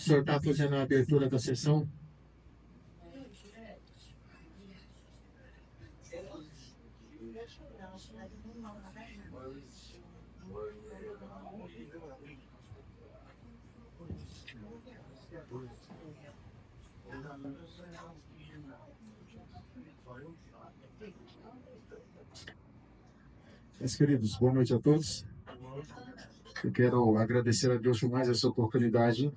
senhor está fazendo a abertura da sessão. Meus queridos, boa noite a todos. Eu quero agradecer a Deus por mais essa oportunidade.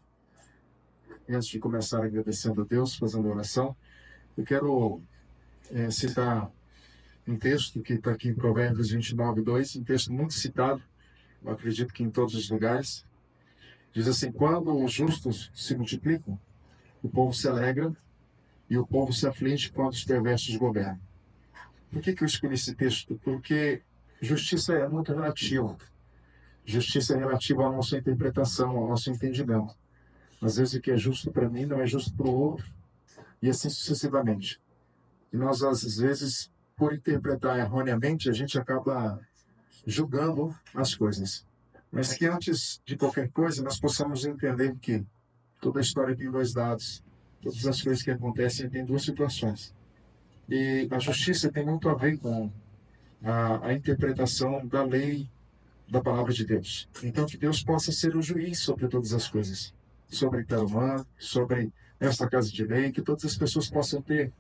E antes de começar agradecendo a Deus, fazendo oração, eu quero citar um texto que está aqui em Provérbios 29:2, um texto muito citado, eu acredito que em todos os lugares. Diz assim: quando os justos se multiplicam, o povo se alegra e o povo se aflige quando os perversos governam. Por que eu escolhi esse texto? Porque justiça é muito relativa. Justiça é relativa à nossa interpretação, ao nosso entendimento. Às vezes o que é justo para mim não é justo para o outro, e assim sucessivamente. E nós, às vezes, por interpretar erroneamente, a gente acaba julgando as coisas. Mas que antes de qualquer coisa, nós possamos entender que toda a história tem dois lados. Todas as coisas que acontecem têm duas situações. E a justiça tem muito a ver com a interpretação da lei, da palavra de Deus. Então, que Deus possa ser o juiz sobre todas as coisas, sobre Tarumã, sobre esta casa de lei, que todas as pessoas possam ter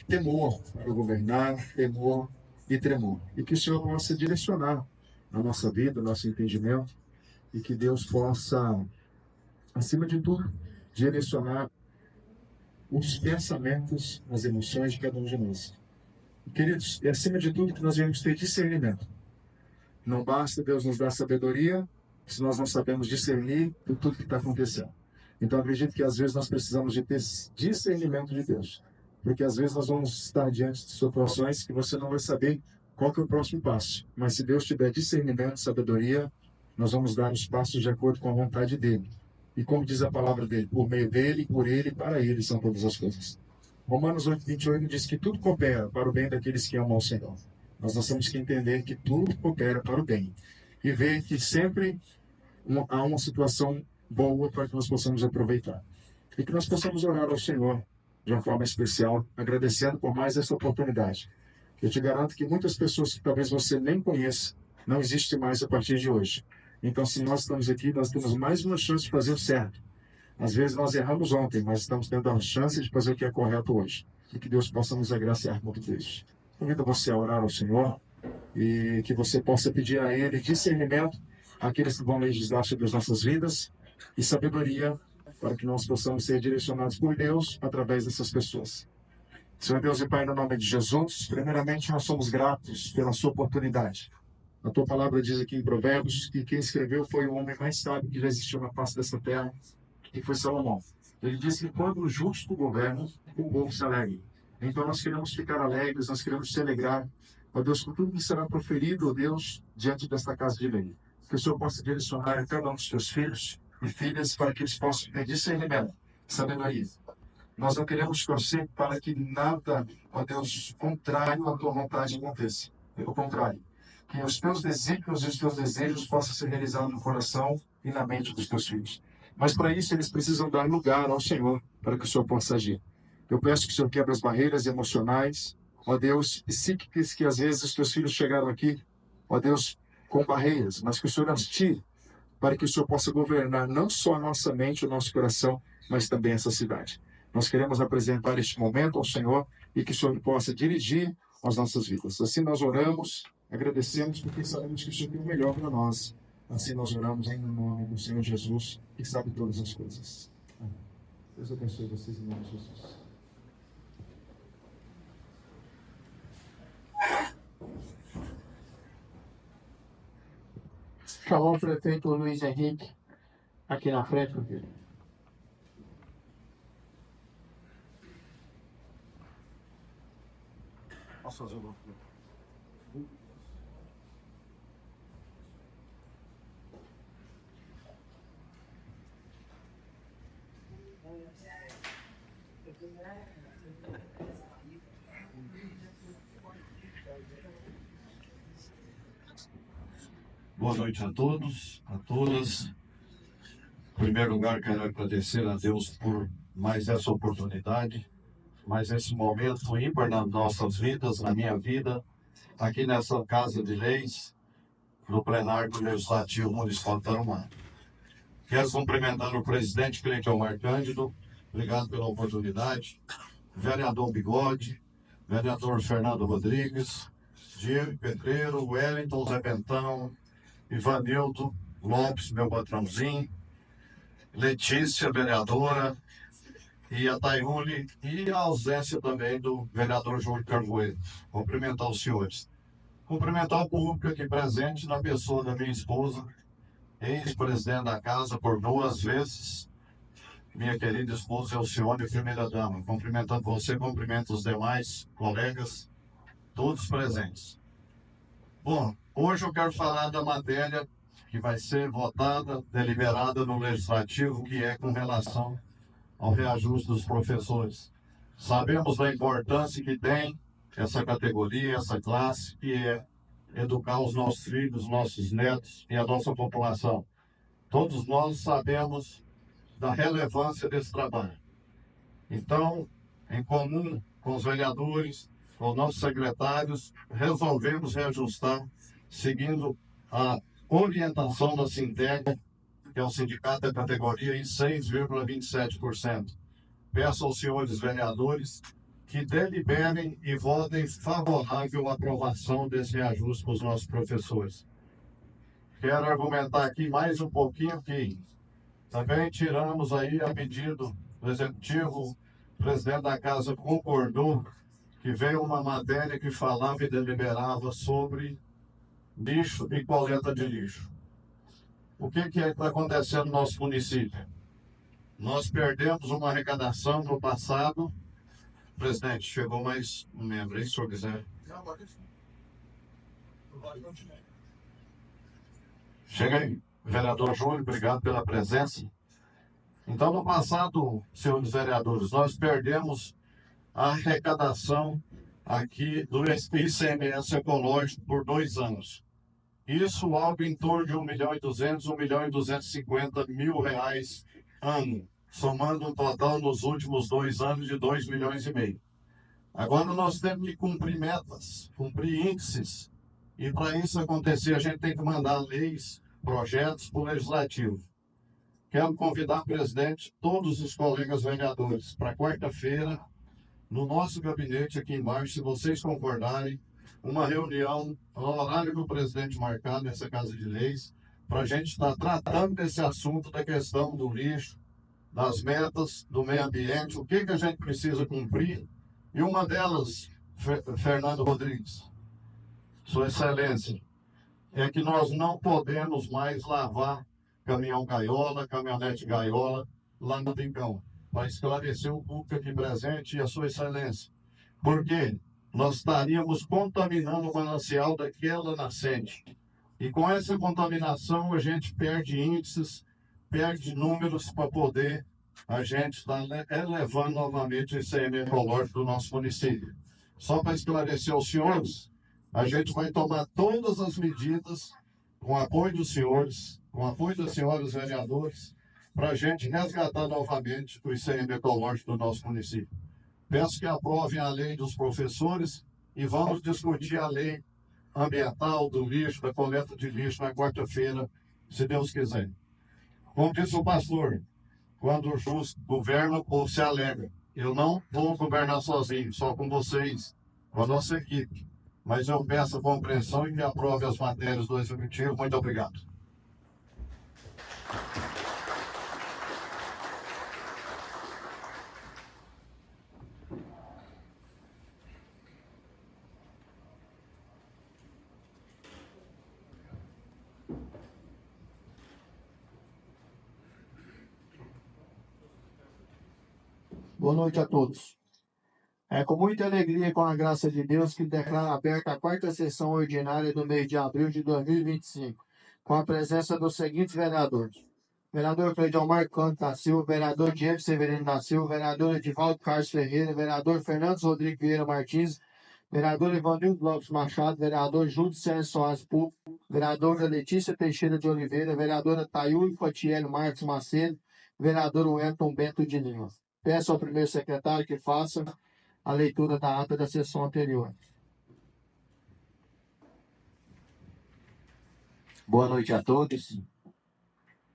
temor para governar, temor e tremor. E que o Senhor possa direcionar a nossa vida, o nosso entendimento, e que Deus possa, acima de tudo, direcionar os pensamentos, as emoções de cada um de nós. Queridos, é acima de tudo que nós devemos ter discernimento. Não basta Deus nos dar sabedoria se nós não sabemos discernir tudo que está acontecendo. Então, acredito que às vezes nós precisamos de ter discernimento de Deus. Porque às vezes nós vamos estar diante de situações que você não vai saber qual que é o próximo passo. Mas se Deus te der discernimento, sabedoria, nós vamos dar os passos de acordo com a vontade dEle. E como diz a palavra dEle, por meio dEle, por Ele e para Ele são todas as coisas. Romanos 8:28 diz que tudo coopera para o bem daqueles que amam ao Senhor. Nós temos que entender que tudo coopera para o bem. E ver que sempre há uma situação boa para que nós possamos aproveitar. E que nós possamos orar ao Senhor de uma forma especial, agradecendo por mais essa oportunidade. Eu te garanto que muitas pessoas que talvez você nem conheça, não existem mais a partir de hoje. Então, se nós estamos aqui, nós temos mais uma chance de fazer o certo. Às vezes nós erramos ontem, mas estamos tendo a chance de fazer o que é correto hoje. E que Deus possa nos agraciar com tudo isso. Convido você a orar ao Senhor e que você possa pedir a Ele discernimento àqueles que vão legislar sobre as nossas vidas e sabedoria para que nós possamos ser direcionados por Deus através dessas pessoas. Senhor Deus e Pai, no nome de Jesus, primeiramente nós somos gratos pela sua oportunidade. A tua palavra diz aqui em Provérbios que quem escreveu foi o homem mais sábio que já existiu na face dessa terra, que foi Salomão. Ele disse que quando o justo governa, o povo se alegra. Então nós queremos ficar alegres, nós queremos se alegrar, ó Deus, com tudo que será proferido, ó Deus, diante desta casa de lei. Que o Senhor possa direcionar a cada um dos teus filhos e filhas para que eles possam ter discernimento, sabedoria. Nós não queremos torcer para que nada, ó Deus, contrário à tua vontade aconteça. Pelo contrário, que os teus desígnios e os teus desejos possam ser realizados no coração e na mente dos teus filhos. Mas para isso eles precisam dar lugar ao Senhor, para que o Senhor possa agir. Eu peço que o Senhor quebre as barreiras emocionais, ó Deus, psíquicas que às vezes os teus filhos chegaram aqui, ó Deus, com barreiras, mas que o Senhor as tire, para que o Senhor possa governar não só a nossa mente, o nosso coração, mas também essa cidade. Nós queremos apresentar este momento ao Senhor e que o Senhor possa dirigir as nossas vidas. Assim nós oramos, agradecemos, porque sabemos que o Senhor tem o melhor para nós. Assim nós oramos em nome do Senhor Jesus, que sabe todas as coisas. Amém. Deus abençoe vocês em nome de Jesus. Chamar o prefeito Luiz Henrique aqui na frente, meu filho. Posso fazer uma pergunta? Boa noite a todos, a todas. Em primeiro lugar, quero agradecer a Deus por mais essa oportunidade, mais esse momento ímpar nas nossas vidas, na minha vida, aqui nessa Casa de Leis, no plenário do Legislativo Municipal de Tarumã. Quero cumprimentar o presidente Cleiton Cândido, obrigado pela oportunidade, vereador Bigode, vereador Fernando Rodrigues, Diego Pedreiro, Wellington Zé Bentão, Ivanildo Lopes, meu patrãozinho, Letícia, vereadora, e a Tayuli, e a ausência também do vereador Júlio Carvoeiro. Cumprimentar os senhores. Cumprimentar o público aqui presente, na pessoa da minha esposa, ex-presidente da casa por 2 vezes, minha querida esposa Elcione, primeira-dama. Cumprimentando você, cumprimento os demais colegas, todos presentes. Bom, hoje eu quero falar da matéria que vai ser votada, deliberada no Legislativo, que é com relação ao reajuste dos professores. Sabemos da importância que tem essa categoria, essa classe, que é educar os nossos filhos, nossos netos e a nossa população. Todos nós sabemos da relevância desse trabalho. Então, em comum com os vereadores, com os nossos secretários, resolvemos reajustar, seguindo a orientação da Sinteg, que é o sindicato da categoria, em 6,27%. Peço aos senhores vereadores que deliberem e votem favorável à aprovação desse reajuste para os nossos professores. Quero argumentar aqui mais um pouquinho que também tiramos aí a pedido do Executivo, o presidente da Casa concordou que veio uma matéria que falava e deliberava sobre lixo e coleta de lixo. O que é que está acontecendo no nosso município? Nós perdemos uma arrecadação no passado. Presidente, chegou mais um membro aí, se o senhor quiser. Chega aí. Vereador Júlio, obrigado pela presença. Então, no passado, senhores vereadores, nós perdemos a arrecadação aqui do ICMS ecológico por 2 anos. Isso algo em torno de 1.200.000, 1.250.000 reais ano, somando um total nos últimos 2 anos de 2,5 milhões. Agora nós temos que cumprir metas, cumprir índices, e para isso acontecer a gente tem que mandar leis, projetos para o Legislativo. Quero convidar, presidente, todos os colegas vereadores para quarta-feira, no nosso gabinete aqui embaixo, se vocês concordarem, uma reunião no horário que o presidente marcar nessa Casa de Leis, para a gente estar tratando desse assunto da questão do lixo, das metas do meio ambiente, o que a gente precisa cumprir. E uma delas, Fernando Rodrigues, Sua Excelência, é que nós não podemos mais lavar caminhão gaiola, caminhonete gaiola lá no Rincão, para esclarecer o público aqui presente e a Sua Excelência. Porque nós estaríamos contaminando o manancial daquela nascente. E com essa contaminação a gente perde índices, perde números para poder a gente estar elevando novamente o ICMS ecológico do nosso município. Só para esclarecer aos senhores, a gente vai tomar todas as medidas com o apoio dos senhores, com o apoio dos senhores vereadores, para a gente resgatar novamente o ICMS ecológico do nosso município. Peço que aprovem a lei dos professores e vamos discutir a lei ambiental do lixo, da coleta de lixo na quarta-feira, se Deus quiser. Como disse o pastor, quando o justo governa, o povo se alegra. Eu não vou governar sozinho, só com vocês, com a nossa equipe. Mas eu peço a compreensão e que aprove as matérias do Executivo. Muito obrigado. Boa noite a todos. É com muita alegria e com a graça de Deus que declaro aberta a 4ª sessão ordinária do mês de abril de 2025, com a presença dos seguintes vereadores: vereador Cleiton Cândido da Silva, vereador Diego Severino da Silva, vereador Edivaldo Carlos Ferreira, vereador Fernando Rodrigues Vieira Martins, vereador Ivanildo Lopes Machado, vereador Júlio César Soares Pulpo, vereadora Letícia Teixeira de Oliveira, vereadora Tayuri Fatiele Marques Macedo, vereador Wellington Bento de Lima. Peço ao primeiro secretário que faça a leitura da ata da sessão anterior. Boa noite a todos.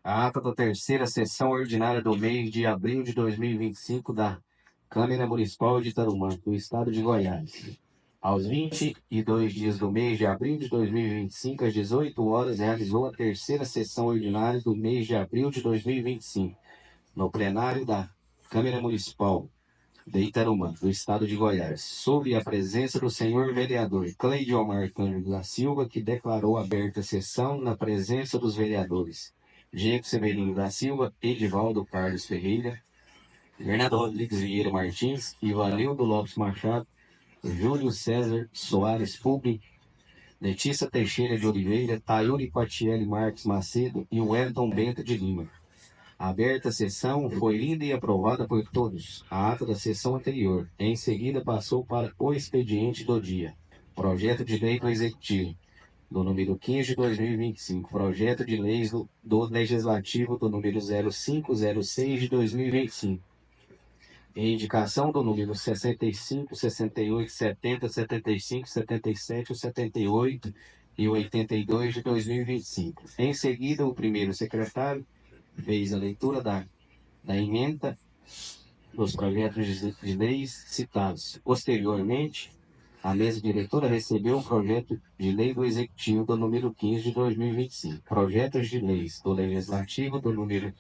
A ata da terceira sessão ordinária do mês de abril de 2025 da Câmara Municipal de Tarumã, do Estado de Goiás. Aos 22 dias do mês de abril de 2025, às 18 horas, realizou a terceira sessão ordinária do mês de abril de 2025, no plenário da Câmara Municipal de Itarumã, do Estado de Goiás, sob a presença do senhor vereador Cleidio Marcânio da Silva, que declarou aberta a sessão na presença dos vereadores Diego Severino da Silva, Edivaldo Carlos Ferreira, Fernando Rodrigues Vieira Martins, Ivanildo Lopes Machado, Júlio César Soares Pulpo, Letícia Teixeira de Oliveira, Tayuri Patiele Marques Macedo e Wellington Bento de Lima. A aberta sessão foi lida e aprovada por todos. A ata da sessão anterior. Em seguida, passou para o expediente do dia. Projeto de lei do Executivo, do número 15 de 2025. Projeto de leis do Legislativo, do número 0506 de 2025. Indicação do número 65, 68, 70, 75, 77, 78 e 82 de 2025. Em seguida, o primeiro secretário fez a leitura da emenda dos projetos de leis citados. Posteriormente, a mesa diretora recebeu o projeto de lei do Executivo do número 15 de 2025, projetos de leis do Legislativo do número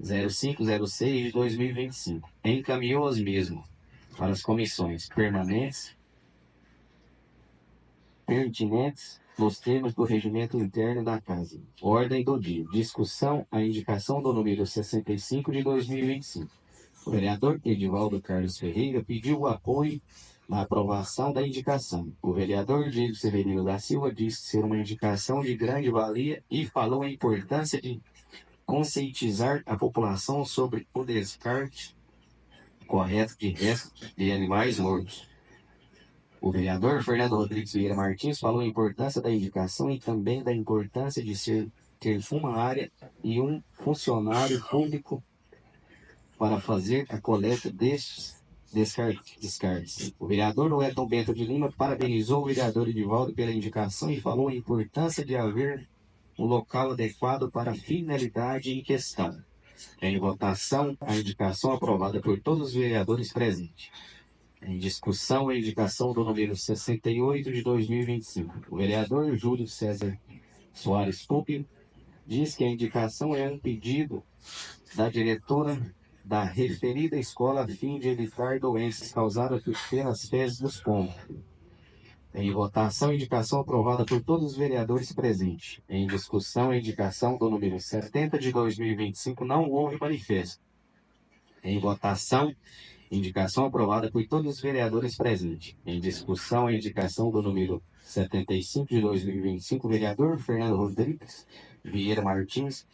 0506 de 2025. Encaminhou os mesmos para as comissões pertinentes nos termos do regimento interno da Casa. Ordem do dia. Discussão a indicação do número 65 de 2025. O vereador Edivaldo Carlos Ferreira pediu o apoio na aprovação da indicação. O vereador Diego Severino da Silva disse ser uma indicação de grande valia e falou a importância de conscientizar a população sobre o descarte correto de restos de animais mortos. O vereador Fernando Rodrigues Vieira Martins falou a importância da indicação e também da importância de ter uma área e um funcionário público para fazer a coleta destes descartes. O vereador Wellington Bento de Lima parabenizou o vereador Edivaldo pela indicação e falou a importância de haver um local adequado para a finalidade em questão. Em votação, a indicação aprovada por todos os vereadores presentes. Em discussão, a indicação do número 68 de 2025. O vereador Júlio César Soares Pulpo diz que a indicação é um pedido da diretora da referida escola a fim de evitar doenças causadas pelas fezes dos pombos. Em votação, a indicação aprovada por todos os vereadores presentes. Em discussão, a indicação do número 70 de 2025 não houve manifesto. Em votação, indicação aprovada por todos os vereadores presentes. Em discussão, a indicação do número 75 de 2025, o vereador Fernando Rodrigues Vieira Martins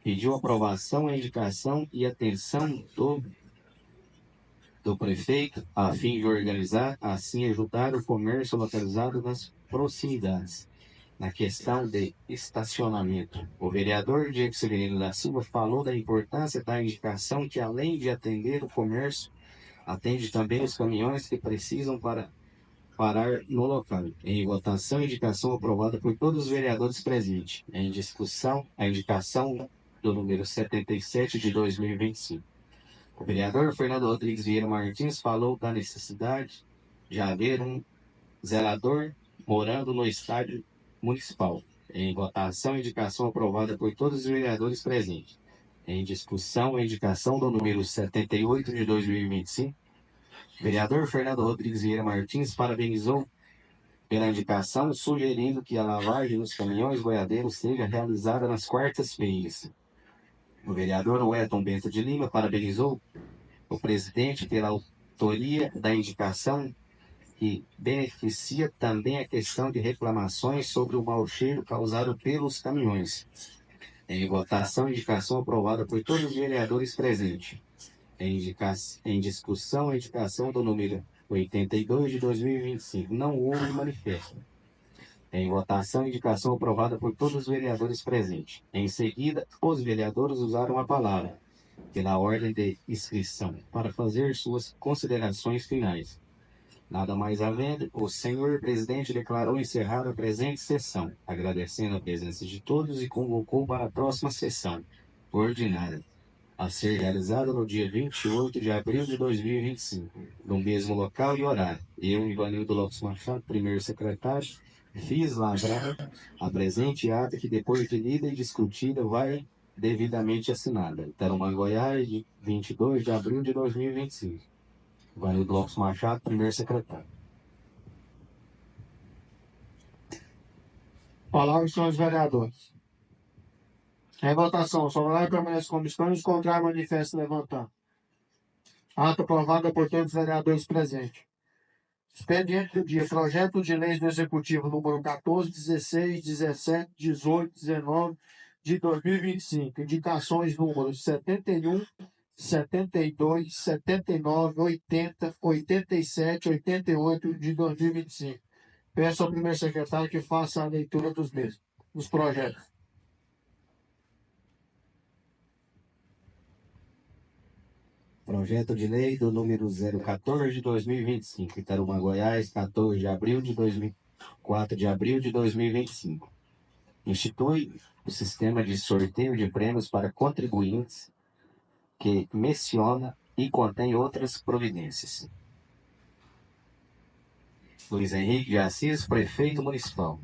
pediu aprovação à indicação e atenção do prefeito a fim de organizar, assim ajudar o comércio localizado nas proximidades. Na questão de estacionamento, o vereador Diego Severino da Silva falou da importância da indicação que, além de atender o comércio, atende também os caminhões que precisam parar no local. Em votação, indicação aprovada por todos os vereadores presentes. Em discussão, a indicação do número 77 de 2025. O vereador Fernando Rodrigues Vieira Martins falou da necessidade de haver um zelador morando no estádio municipal. Em votação, indicação aprovada por todos os vereadores presentes. Em discussão, a indicação do número 78 de 2025. O vereador Fernando Rodrigues Vieira Martins parabenizou pela indicação, sugerindo que a lavagem dos caminhões boiadeiros seja realizada nas quartas-feiras. O vereador Wellington Bento de Lima parabenizou o presidente pela autoria da indicação que beneficia também a questão de reclamações sobre o mau cheiro causado pelos caminhões. Em votação, indicação aprovada por todos os vereadores presentes. Em discussão, a indicação do número 82 de 2025. Não houve manifesto. Em votação, indicação aprovada por todos os vereadores presentes. Em seguida, os vereadores usaram a palavra, pela ordem de inscrição, para fazer suas considerações finais. Nada mais havendo, o senhor presidente declarou encerrada a presente sessão, agradecendo a presença de todos e convocou para a próxima sessão ordinária, a ser realizada no dia 28 de abril de 2025, no mesmo local e horário. Eu, Ivanildo Lopes Machado, primeiro secretário, fiz lavrar a presente ata que, depois de lida e discutida, vai devidamente assinada. Tarumã, Goiás, de 22 de abril de 2025. Ivanildo Lopes Machado, primeiro secretário. Palavras, senhores vereadores. Em votação, sobre permanece como estão, os contrários manifesto levantando. Ato aprovada por todos os vereadores presentes. Expediente do dia. Projeto de leis do Executivo número 14, 16, 17, 18, 19 de 2025. Indicações números 71, 72, 79, 80, 87, 88 de 2025. Peço ao primeiro secretário que faça a leitura dos mesmos, dos projetos. Projeto de lei do número 014 de 2025, Itarumã, Goiás, 14 de abril de 4 de abril de 2025. Institui o sistema de sorteio de prêmios para contribuintes que menciona e contém outras providências. Luiz Henrique de Assis, prefeito municipal.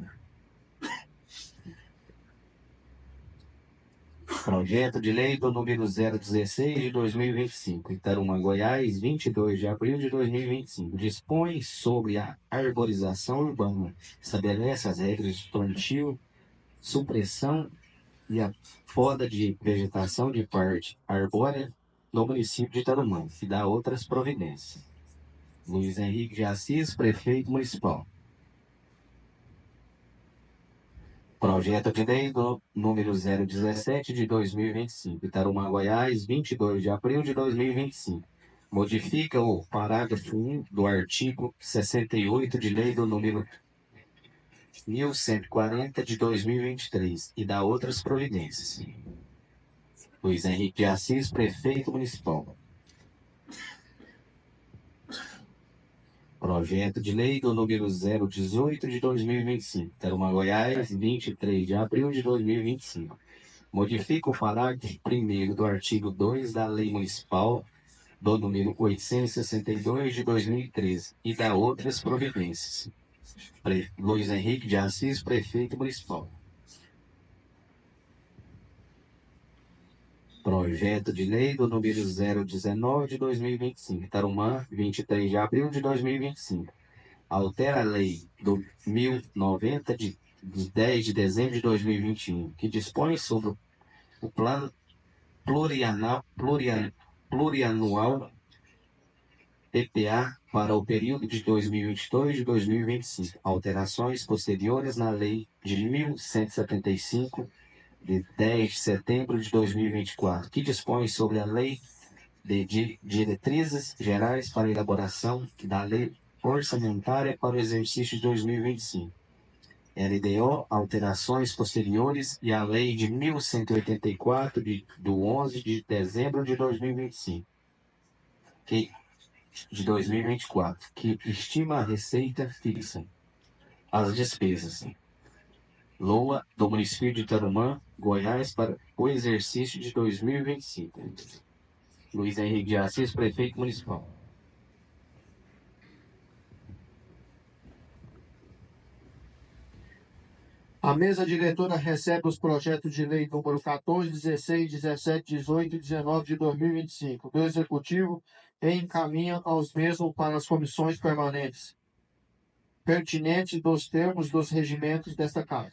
Projeto de lei do número 016 de 2025, Itarumã, Goiás, 22 de abril de 2025. Dispõe sobre a arborização urbana, estabelece as regras de plantio, supressão e a poda de vegetação de parte arbórea no município de Itarumã e dá outras providências. Luiz Henrique de Assis, prefeito municipal. Projeto de lei do número 017 de 2025, Itarumã, Goiás, 22 de abril de 2025. Modifica o parágrafo 1 do artigo 68 de lei do número 1140 de 2023 e dá outras providências. Luiz Henrique de Assis, prefeito municipal. Projeto de lei do número 018 de 2025, Itarumã, Goiás, 23 de abril de 2025. Modifica o parágrafo 1º do artigo 2 da Lei Municipal do número 862 de 2013 e dá outras providências. Luiz Henrique de Assis, prefeito municipal. Projeto de lei do número 019 de 2025, Itarumã, 23 de abril de 2025. Altera a lei do 1090 de 10 de dezembro de 2021, que dispõe sobre o plano plurianual PPA para o período de 2022 e 2025. Alterações posteriores na lei de 1175 de 10 de setembro de 2024, que dispõe sobre a Lei de Diretrizes Gerais para a elaboração da Lei Orçamentária para o exercício de 2025. LDO, alterações posteriores e a Lei de 1184 do 11 de dezembro de 2025, de 2024, que estima a receita fixa, as despesas LOA do município de Itarumã, Goiás, para o exercício de 2025. Luiz Henrique de Assis, prefeito municipal. A mesa diretora recebe os projetos de lei número 14, 16, 17, 18 e 19 de 2025 do Executivo e encaminha aos mesmos para as comissões permanentes pertinentes dos termos dos regimentos desta Casa.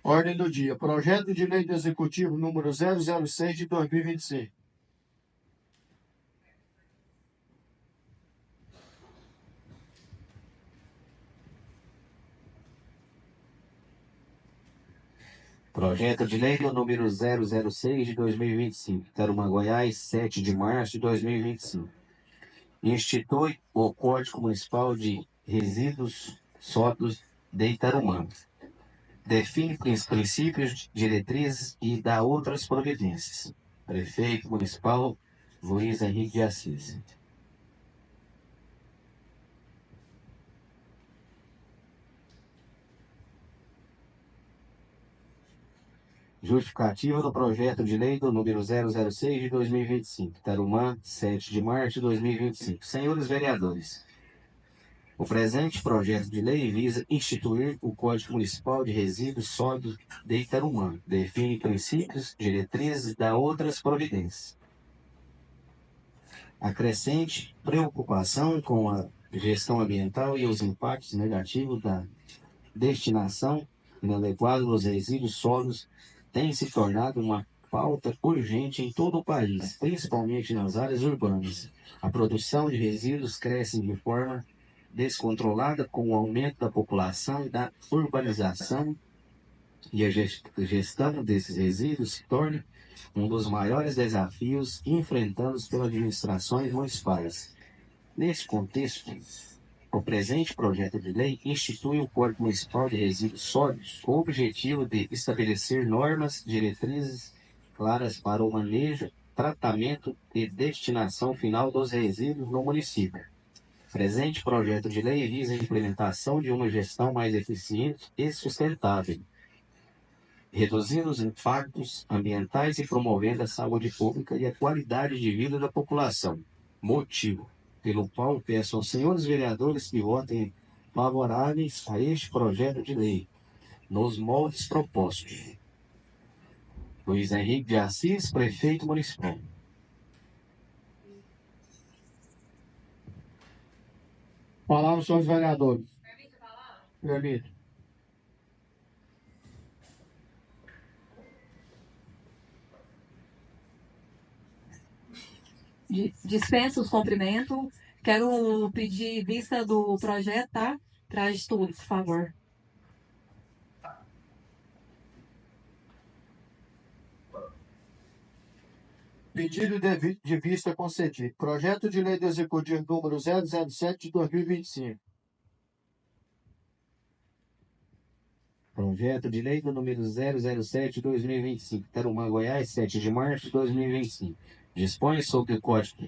Ordem do dia. Projeto de lei do Executivo número 006 de 2025. Projeto de Lei do número 006 de 2025, Tarumã, Goiás, 7 de março de 2025. Institui o Código Municipal de Resíduos Sólidos de Itarumã. Define princípios, diretrizes e dá outras providências. Prefeito Municipal Luiz Henrique de Assis. Justificativa do projeto de lei do número 006 de 2025, Tarumã, 7 de março de 2025. Senhores vereadores, o presente projeto de lei visa instituir o Código Municipal de Resíduos Sólidos de Itarumã, define princípios, diretrizes e dá outras providências. A crescente preocupação com a gestão ambiental e os impactos negativos da destinação inadequada dos resíduos sólidos tem se tornado uma pauta urgente em todo o país, principalmente nas áreas urbanas. A produção de resíduos cresce de forma descontrolada com o aumento da população e da urbanização, e a gestão desses resíduos se torna um dos maiores desafios enfrentados pelas administrações municipais. Nesse contexto, o presente projeto de lei institui o Código Municipal de Resíduos Sólidos com o objetivo de estabelecer normas, diretrizes claras para o manejo, tratamento e destinação final dos resíduos no município. O presente projeto de lei visa a implementação de uma gestão mais eficiente e sustentável, reduzindo os impactos ambientais e promovendo a saúde pública e a qualidade de vida da população. Motivo pelo qual peço aos senhores vereadores que votem favoráveis a este projeto de lei, nos moldes propostos. Luiz Henrique de Assis, Prefeito Municipal. Palavra, senhores vereadores. Permito. Dispenso os cumprimentos. Quero pedir vista do projeto, tá? Traz tudo, por favor. Pedido de vista concedido. Projeto de lei do Executivo número 007 de 2025. Projeto de lei do número 007 de 2025, Tarumã, Goiás, 7 de março de 2025. Dispõe sobre o Código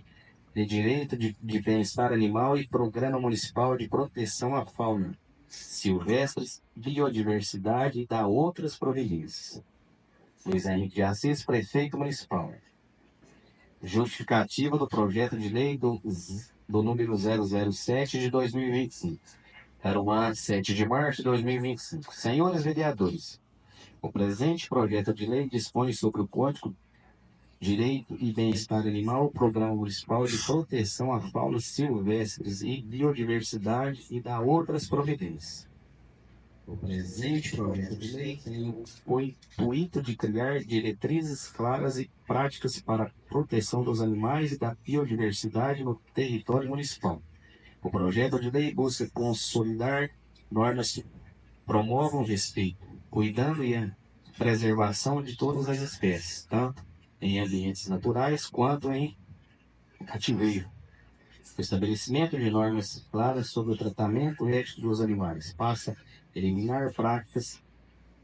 de Direito de Bem-Estar Animal e Programa Municipal de Proteção à Fauna Silvestres, Biodiversidade e dá outras providências. Luiz Henrique de Assis, Prefeito Municipal. Justificativa do projeto de lei do número 007 de 2025. Tarumã, 7 de março de 2025. Senhores vereadores, o presente projeto de lei dispõe sobre o Código Direito e Bem-Estar Animal, Programa Municipal de Proteção à Fauna Silvestres e Biodiversidade e dá outras providências. O presente projeto de lei tem o intuito de criar diretrizes claras e práticas para a proteção dos animais e da biodiversidade no território municipal. O projeto de lei busca consolidar normas que promovam o respeito, cuidando e a preservação de todas as espécies, tanto em ambientes naturais quanto em cativeiro. O estabelecimento de normas claras sobre o tratamento ético dos animais passa a eliminar práticas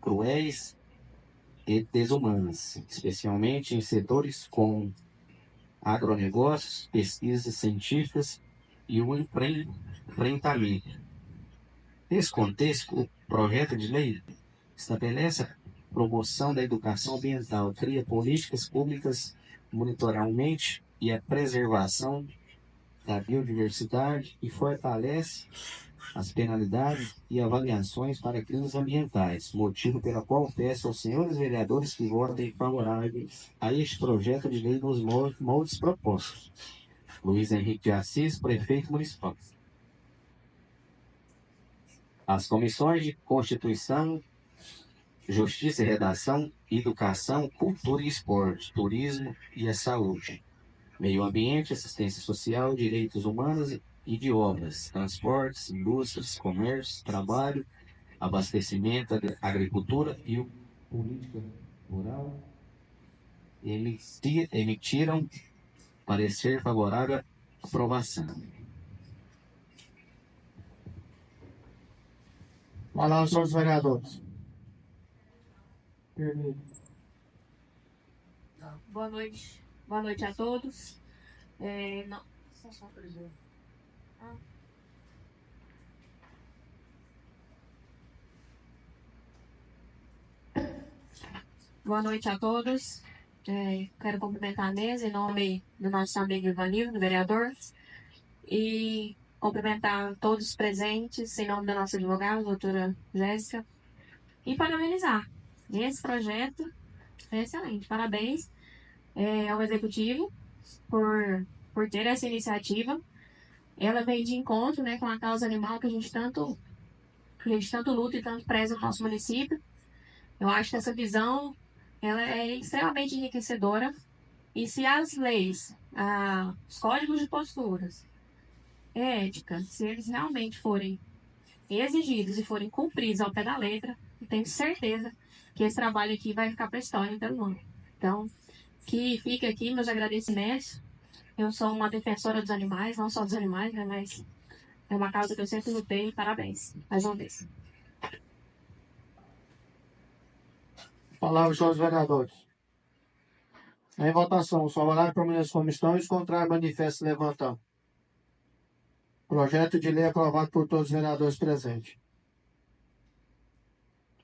cruéis e desumanas, especialmente em setores como agronegócios, pesquisas científicas e o enfrentamento. Nesse contexto, o projeto de lei estabelece a promoção da educação ambiental, cria políticas públicas monitoralmente e a preservação da biodiversidade e fortalece as penalidades e avaliações para crimes ambientais, motivo pelo qual peço aos senhores vereadores que votem favoráveis a este projeto de lei nos moldes propostos. Luiz Henrique de Assis, Prefeito Municipal. As comissões de Constituição, Justiça e Redação, Educação, Cultura e Esporte, Turismo e a Saúde, Meio Ambiente, Assistência Social, Direitos Humanos e de Obras, Transportes, Indústrias, Comércio, Trabalho, Abastecimento, Agricultura e o política rural emitiram parecer favorável à aprovação. Palavra sobre os vereadores. Boa noite a todos. Boa noite a todos. Quero cumprimentar a mesa em nome do nosso amigo Ivanildo, vereador, e cumprimentar todos os presentes em nome da nossa advogada, doutora Jéssica, e parabenizar. Esse projeto é excelente. Parabéns ao Executivo por ter essa iniciativa. Ela vem de encontro, né, com a causa animal que a gente tanto luta e tanto preza no nosso município. Eu acho que essa visão ela é extremamente enriquecedora. E se as leis, os códigos de posturas, ética, se eles realmente forem exigidos e forem cumpridos ao pé da letra, eu tenho certeza que esse trabalho aqui vai ficar para a história pelo mundo. Então, que fique aqui meus agradecimentos. Eu sou uma defensora dos animais, não só dos animais, né, mas é uma causa que eu sempre lutei. Parabéns, mais uma vez. Palavra sobre os vereadores. Em votação, os favoráveis permanecem como estão e os contrários manifestam levantando. Projeto de lei aprovado por todos os vereadores presentes.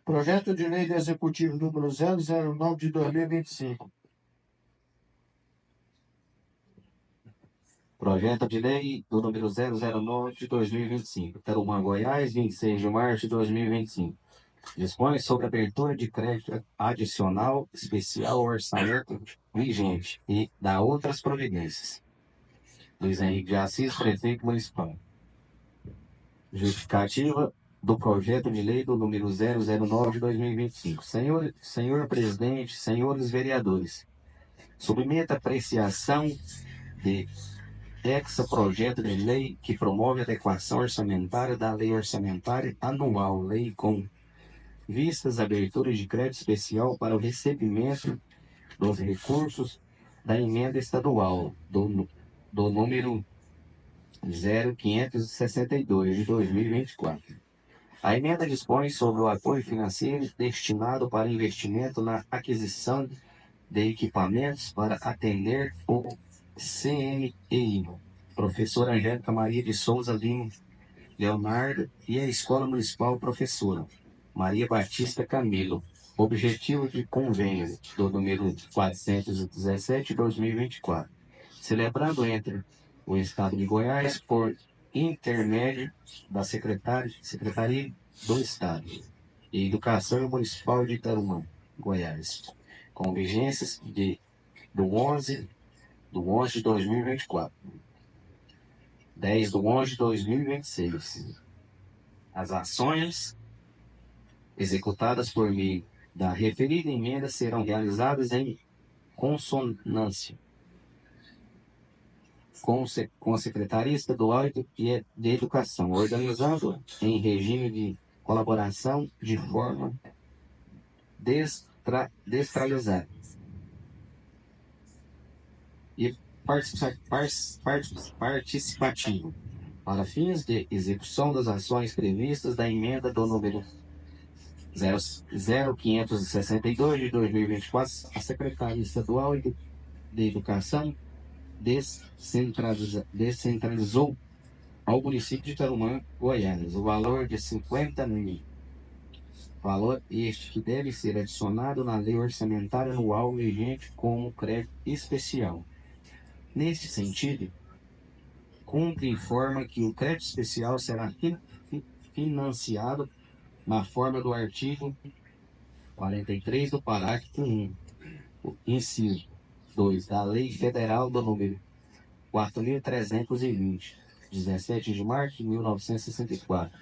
Projeto de lei do Executivo número 009 de 2025. Projeto de lei do número 009 de 2025. Tarumã, Goiás, 26 de março de 2025. Dispõe sobre abertura de crédito adicional especial ao orçamento vigente e dá outras providências. Luiz Henrique de Assis, prefeito municipal. Justificativa do projeto de lei do número 009 de 2025. Senhor presidente, senhores vereadores, submeto a apreciação de projeto de lei que promove a adequação orçamentária da Lei Orçamentária Anual, lei com vistas à abertura de crédito especial para o recebimento dos recursos da emenda estadual do número 0562 de 2024. A emenda dispõe sobre o apoio financeiro destinado para investimento na aquisição de equipamentos para atender o CNEI, professora Angélica Maria de Souza Lima Leonardo, e a Escola Municipal Professora Maria Batista Camilo. Objetivo de convênio do número 417 de 2024, celebrado entre o Estado de Goiás por intermédio da Secretaria do Estado de Educação Municipal de Tarumã, Goiás, com vigências do 11 de 2024, 10 de 11 de 2026. As ações executadas por meio da referida emenda serão realizadas em consonância com a Secretaria Estadual de Educação, organizando em regime de colaboração de forma descentralizada e participativo, para fins de execução das ações previstas da emenda do número 0562 de 2024, a Secretaria Estadual de Educação descentralizou ao município de Tarumã, Goiás, o valor de 50 mil. Valor este que deve ser adicionado na lei orçamentária anual vigente como crédito especial. Neste sentido, cumpre e informa que o crédito especial será financiado na forma do artigo 43 do parágrafo 1, inciso 2 da Lei Federal do número 4.320, 17 de março de 1964,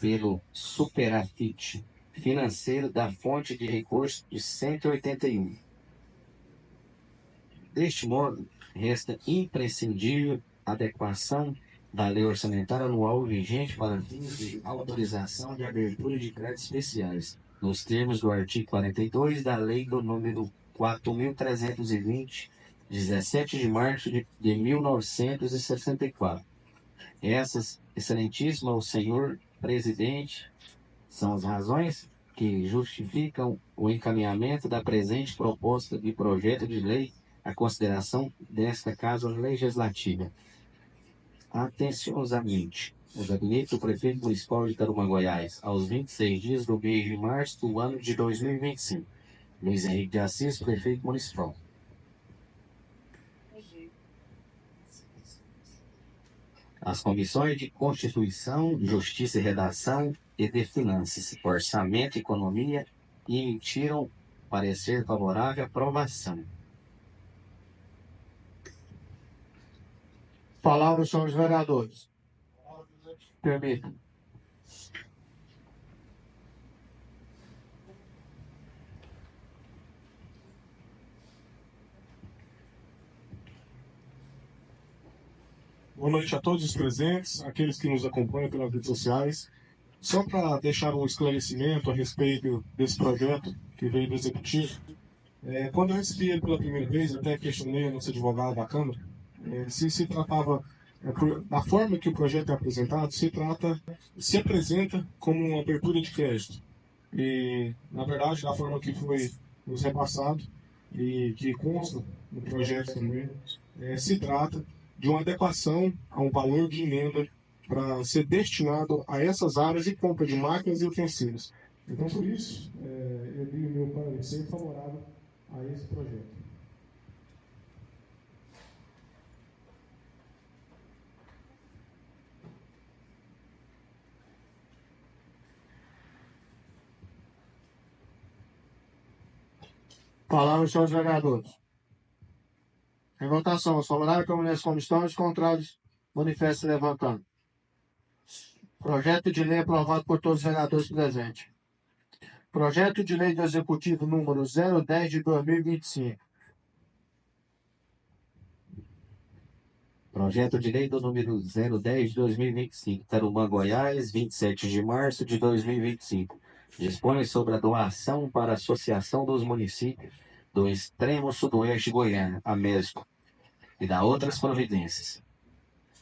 pelo superávit financeiro da fonte de recursos de 181. Deste modo, resta imprescindível a adequação da Lei Orçamentária Anual vigente para fins de autorização de abertura de créditos especiais, nos termos do artigo 42 da Lei do número 4.320, 17 de março de 1964. Essas, excelentíssimo ao senhor presidente, são as razões que justificam o encaminhamento da presente proposta de projeto de lei à consideração desta Casa Legislativa. Atenciosamente, o gabinete do prefeito municipal de Tarumã, Goiás, aos 26 dias do mês de março do ano de 2025. Luiz Henrique de Assis, prefeito municipal. As comissões de Constituição, Justiça e Redação e de Finanças, Orçamento e Economia emitiram parecer favorável à aprovação. Palavra são os vereadores. Permita. Boa noite a todos os presentes, aqueles que nos acompanham pelas redes sociais. Só para deixar um esclarecimento a respeito desse projeto que veio do Executivo, quando eu recebi ele pela primeira vez, até questionei a nossa advogada da Câmara, se tratava, da forma que o projeto é apresentado, se apresenta como uma abertura de crédito. E, na verdade, da forma que foi nos repassado e que consta no projeto também, se trata de uma adequação a um valor de emenda para ser destinado a essas áreas e compra de máquinas e utensílios. Então, por isso, eu dei o meu parecer favorável a esse projeto. Palavra são os vereadores. Em votação, os favoráveis permanecem como estão, os contrários manifestam levantando. Projeto de lei aprovado por todos os vereadores presentes. Projeto de lei do Executivo número 010 de 2025. Projeto de lei do número 010 de 2025, Tarumã, Goiás, 27 de março de 2025. Dispõe sobre a doação para a Associação dos Municípios do Extremo Sudoeste Goiano, a MESGO, e da outras providências.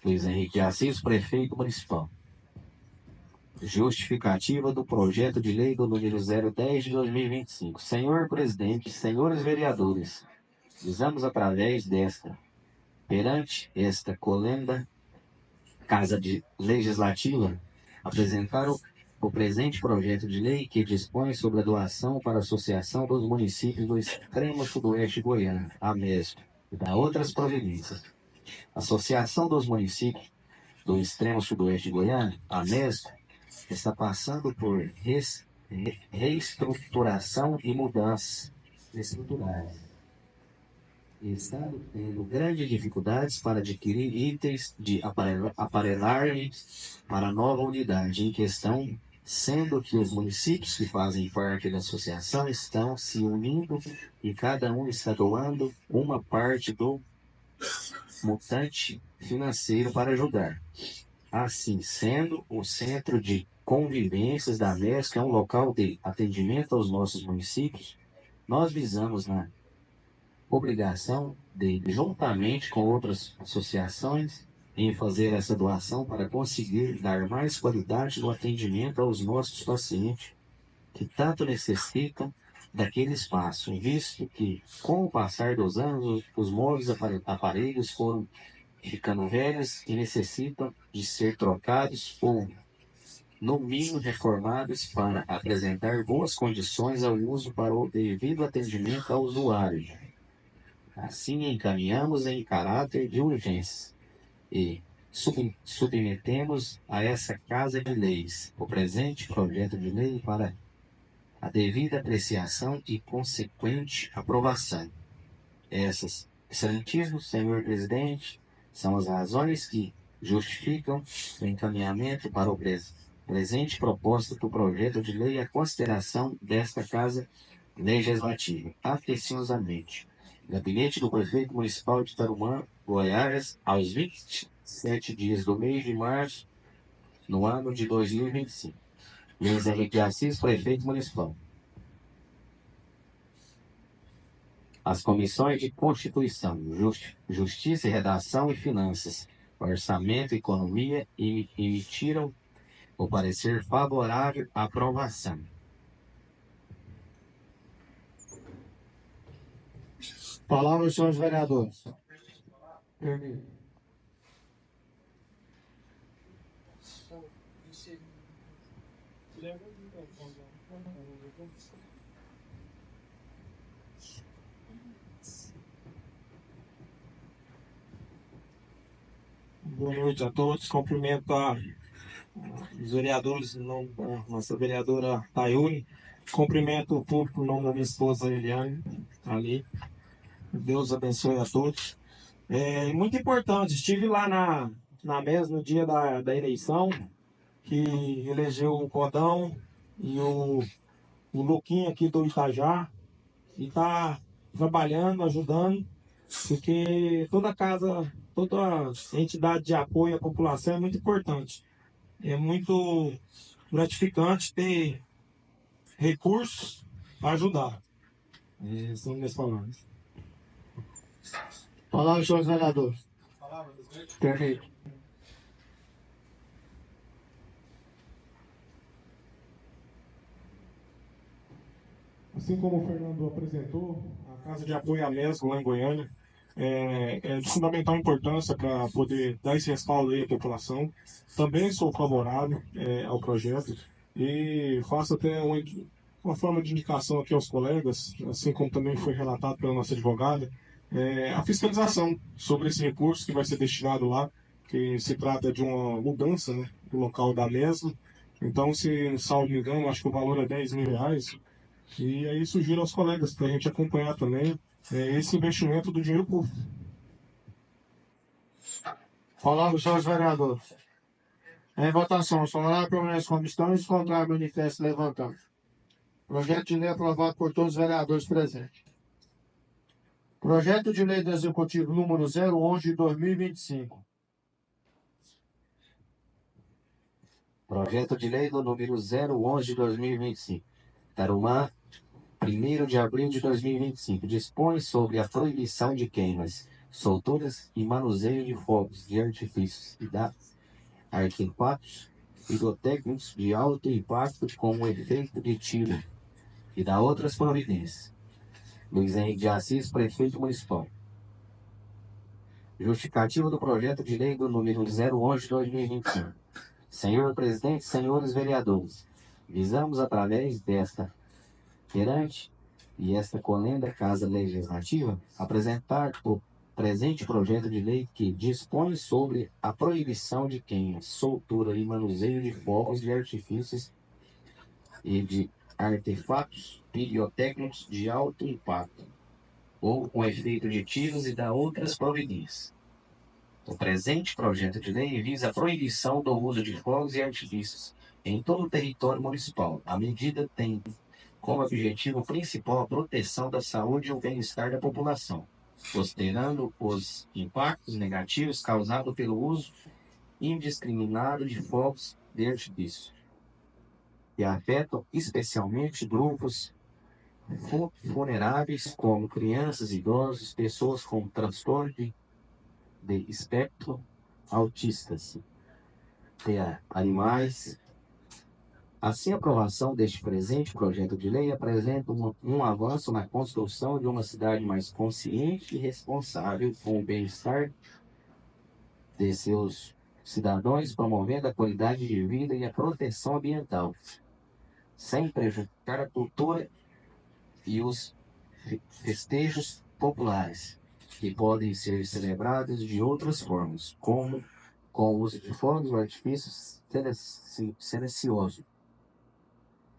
Luiz Henrique de Assis, prefeito municipal. Justificativa do projeto de lei do número 010 de 2025. Senhor presidente, senhores vereadores, visamos através perante esta colenda Casa Legislativa, apresentar o presente projeto de lei que dispõe sobre a doação para a Associação dos Municípios do Extremo Sudoeste Goiano, a MESGO, e da outras providências. Associação dos Municípios do Extremo Sudoeste Goiano, a MESGO, está passando por reestruturação e mudanças estruturais. Estado tendo grandes dificuldades para adquirir itens de aparelhagem para a nova unidade em questão, sendo que os municípios que fazem parte da associação estão se unindo e cada um está doando uma parte do montante financeiro para ajudar. Assim sendo, o Centro de Convivências da MESC é um local de atendimento aos nossos municípios. Nós visamos na obrigação de, juntamente com outras associações, em fazer essa doação para conseguir dar mais qualidade no atendimento aos nossos pacientes que tanto necessitam daquele espaço, visto que, com o passar dos anos, os móveis aparelhos foram ficando velhos e necessitam de ser trocados ou, no mínimo, reformados para apresentar boas condições ao uso para o devido atendimento ao usuário. Assim, encaminhamos em caráter de urgência e submetemos a essa Casa de Leis o presente projeto de lei para a devida apreciação e consequente aprovação. Essas, excelentíssimo senhor presidente, são as razões que justificam o encaminhamento para o presente proposta do projeto de lei à consideração desta Casa Legislativa. Atenciosamente. Gabinete do Prefeito Municipal de Tarumã, Goiás, aos 27 dias do mês de março, no ano de 2025. Luiz Henrique de Assis, Prefeito Municipal. As comissões de Constituição, Justiça e Redação e Finanças, Orçamento e Economia emitiram o parecer favorável à aprovação. Palavra aos senhores vereadores. Boa noite a todos. Cumprimento os vereadores, em nome da nossa vereadora Tayune. Cumprimento o público em nome da minha esposa Eliane, ali. Deus abençoe a todos. É muito importante, estive lá na mesa no dia da eleição, que elegeu o Codão e o Luquinha aqui do Itajá, e está trabalhando, ajudando, porque toda entidade de apoio à população é muito importante. É muito gratificante ter recursos para ajudar. São minhas palavras. Palavra aos senhores vereadores. Termine. Assim como o Fernando apresentou, a Casa de Apoio à MESGO lá em Goiânia é de fundamental importância para poder dar esse respaldo aí à população. Também sou favorável ao projeto e faço até uma forma de indicação aqui aos colegas, assim como também foi relatado pela nossa advogada, a fiscalização sobre esse recurso que vai ser destinado lá, que se trata de uma mudança, né, do local da MESGO. Então, se salvo me engano, acho que o valor é R$10.000. E aí sugiro aos colegas para a gente acompanhar também esse investimento do dinheiro público. Palavra aos senhores vereadores. Em votação, os favoráveis permanecem como estão e os contrários manifestam levantando. Projeto de lei aprovado por todos os vereadores presentes. Projeto de lei do Executivo número 011 de 2025. Projeto de Lei do número 011 de 2025. Tarumã, 1º de abril de 2025, dispõe sobre a proibição de queimas, solturas e manuseio de fogos de artifícios e da artefatos pirotécnicos de alto impacto com o efeito de tiro e da outras providências. Luiz Henrique de Assis, Prefeito Municipal. Justificativa do projeto de lei do número 011 de 2025. Senhor Presidente, senhores vereadores, visamos através perante esta colenda Casa Legislativa, apresentar o presente projeto de lei que dispõe sobre a proibição de queima, soltura e manuseio de fogos de artifícios e de artefatos pirotécnicos de alto impacto, ou com efeito de tiros e da outras providências. O presente projeto de lei visa a proibição do uso de fogos e artifícios em todo o território municipal. A medida tem como objetivo principal a proteção da saúde e o bem-estar da população, considerando os impactos negativos causados pelo uso indiscriminado de fogos de artifício, que afetam especialmente grupos vulneráveis como crianças, idosos, pessoas com transtorno de espectro autistas, animais. Assim, a aprovação deste presente projeto de lei apresenta um avanço na construção de uma cidade mais consciente e responsável com o bem-estar de seus cidadãos, promovendo a qualidade de vida e a proteção ambiental, sem prejudicar a cultura e os festejos populares, que podem ser celebrados de outras formas, como com o uso de fogos ou artifícios silenciosos,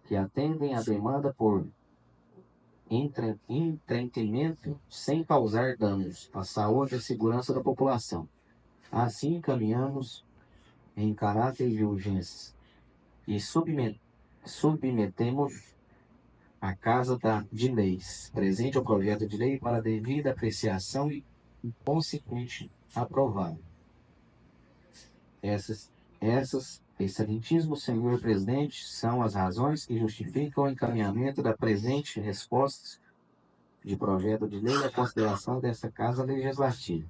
que atendem à demanda por entretenimento sem causar danos à saúde e segurança da população. Assim, encaminhamos em caráter de urgência e submetemos a Casa de Leis presente ao projeto de lei para devida apreciação e consequente aprovado. Essas, excelentíssimo senhor presidente, são as razões que justificam o encaminhamento da presente resposta de projeto de lei à consideração desta Casa Legislativa.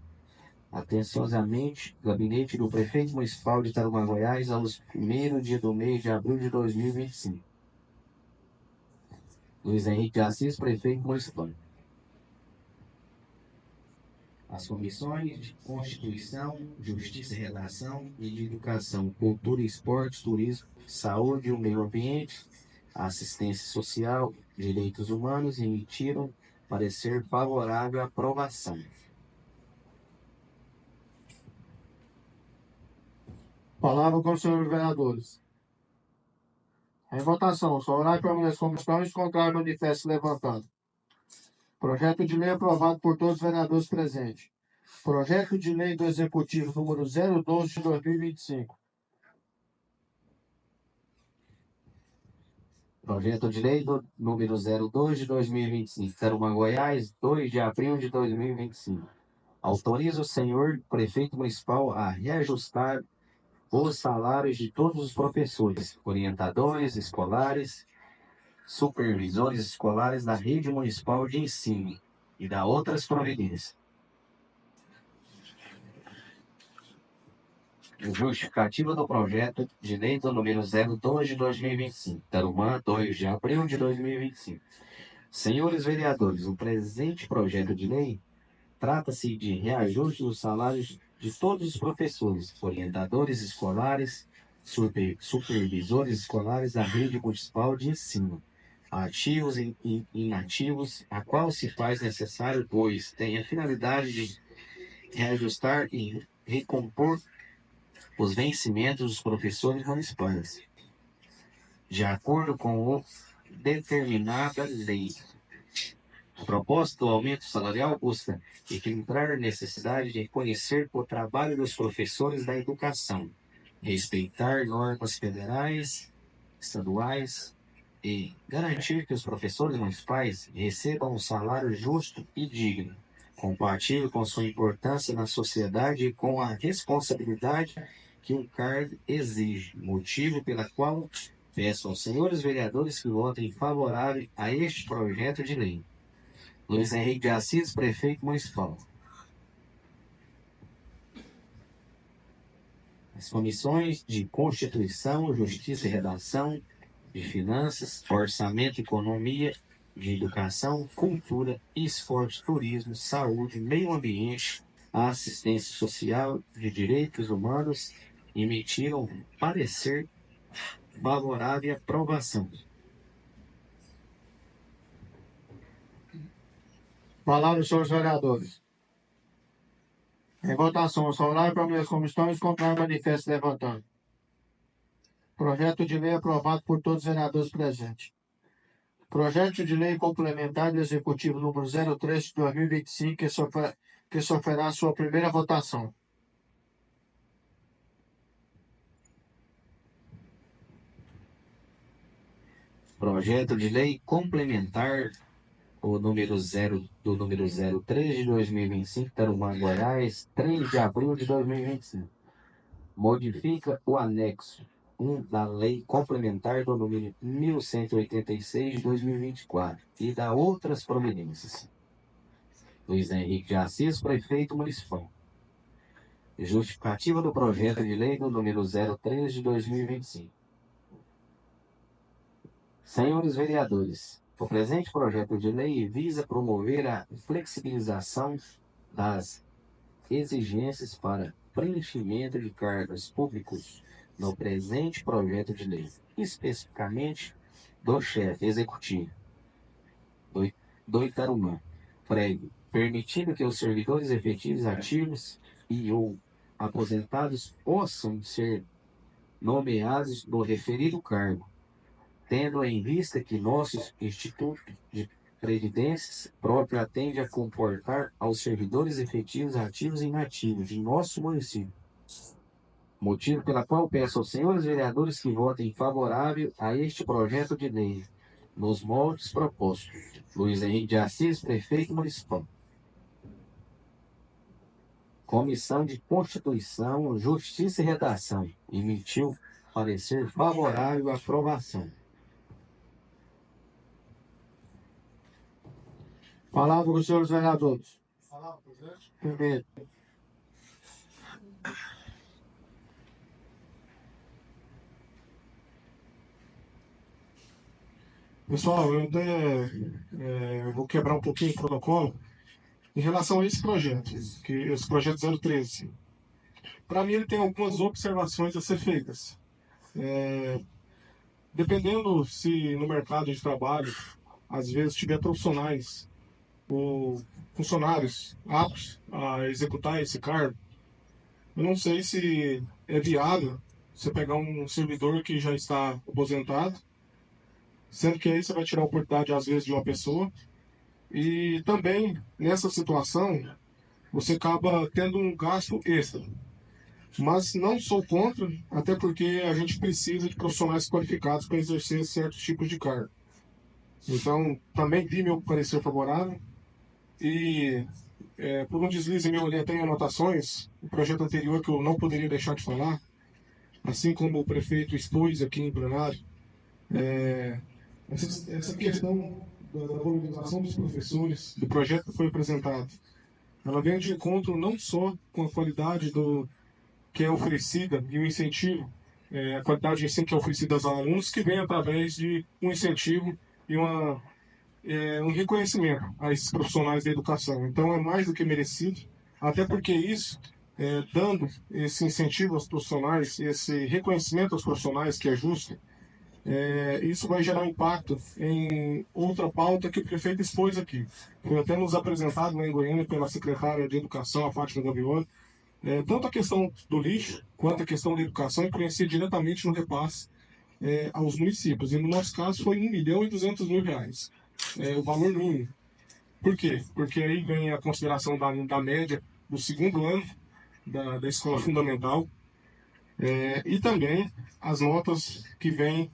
Atenciosamente, Gabinete do Prefeito Municipal de Tarumã, Goiás, aos 1º dia do mês de abril de 2025. Luiz Henrique de Assis, Prefeito Municipal. As comissões de Constituição, Justiça e Redação e de Educação, Cultura e Esporte, Turismo, Saúde e o Meio Ambiente, Assistência Social, Direitos Humanos emitiram parecer favorável à aprovação. Palavra com os senhores vereadores. Em votação, só orar para as comissões, contrário manifesto levantado. Projeto de lei aprovado por todos os vereadores presentes. Projeto de lei do Executivo número 012 de 2025. Projeto de lei do número 02 de 2025, Tarumã, Goiás, 2 de abril de 2025. Autoriza o senhor prefeito municipal a reajustar os salários de todos os professores, orientadores escolares, supervisores escolares da rede municipal de ensino e da outras providências. Justificativa do projeto de lei do número 02 de 2025, Tarumã, 2 de abril de 2025. Senhores vereadores, o presente projeto de lei trata-se de reajuste dos salários de todos os professores, orientadores escolares, supervisores escolares da rede municipal de ensino, ativos e inativos, a qual se faz necessário, pois tem a finalidade de reajustar e recompor os vencimentos dos professores municipais, de acordo com o determinada lei. A proposta do aumento salarial busca equilibrar a necessidade de reconhecer o trabalho dos professores da educação, respeitar normas federais, estaduais e garantir que os professores municipais recebam um salário justo e digno, compatível com sua importância na sociedade e com a responsabilidade que um cargo exige, motivo pela qual peço aos senhores vereadores que votem favorável a este projeto de lei. Luiz Henrique de Assis, Prefeito Municipal. As comissões de Constituição, Justiça e Redação, de Finanças, Orçamento e Economia, de Educação, Cultura, Esporte, Turismo, Saúde, Meio Ambiente, Assistência Social, de Direitos Humanos, emitiram parecer favorável à aprovação. Palavra, senhores vereadores. Em votação, só orar para as comissões, contrário manifesto levantando. Projeto de lei aprovado por todos os vereadores presentes. Projeto de lei complementar do Executivo número 03 de 2025, que sofrerá a sua primeira votação. Projeto de lei complementar do número 03 de 2025, Tarumã, Goiás, 3 de abril de 2025. Modifica o anexo 1 da Lei Complementar do número 1186 de 2024 e dá outras providências. Luiz Henrique de Assis, Prefeito Municipal. Justificativa do projeto de lei do número 03 de 2025. Senhores vereadores, o presente projeto de lei visa promover a flexibilização das exigências para preenchimento de cargos públicos no presente projeto de lei, especificamente do chefe executivo do Tarumã, permitindo que os servidores efetivos ativos e ou aposentados possam ser nomeados no referido cargo, tendo em vista que nosso Instituto de Previdências próprio atende a comportar aos servidores efetivos ativos e inativos de nosso município. Motivo pela qual peço aos senhores vereadores que votem favorável a este projeto de lei, nos moldes propostos. Luiz Henrique de Assis, Prefeito Municipal. Comissão de Constituição, Justiça e Redação emitiu parecer favorável à aprovação. Palavra com os senhores vereadores. Palavra, presidente. Primeiro. Pessoal, eu vou quebrar um pouquinho o protocolo em relação a esse projeto, esse projeto 013. Para mim, ele tem algumas observações a ser feitas. Dependendo se no mercado de trabalho, às vezes, tiver profissionais ou funcionários aptos a executar esse cargo, eu não sei se é viável você pegar um servidor que já está aposentado, sendo que aí você vai tirar a oportunidade, às vezes, de uma pessoa. E também, nessa situação, você acaba tendo um gasto extra. Mas não sou contra, até porque a gente precisa de profissionais qualificados para exercer certos tipos de cargo. Então, também vi meu parecer favorável e, por um deslize meu, ali até em anotações, o projeto anterior que eu não poderia deixar de falar, assim como o prefeito expôs aqui em plenário, essa questão da valorização dos professores, do projeto que foi apresentado, ela vem de encontro não só com a qualidade que é oferecida e o incentivo, a qualidade de ensino que é oferecida aos alunos, que vem através de um incentivo e um reconhecimento a esses profissionais da educação. Então é mais do que merecido, até porque isso, dando esse incentivo aos profissionais, esse reconhecimento aos profissionais, que é justo, isso vai gerar impacto em outra pauta que o prefeito expôs aqui. Foi até nos apresentado lá em Goiânia pela secretária de Educação, a Fátima Gavioli. Tanto a questão do lixo quanto a questão da educação influencia diretamente no repasse aos municípios. E no nosso caso foi R$ 1.200.000, o valor mínimo. Por quê? Porque aí vem a consideração da média do segundo ano da escola fundamental e também as notas que vêm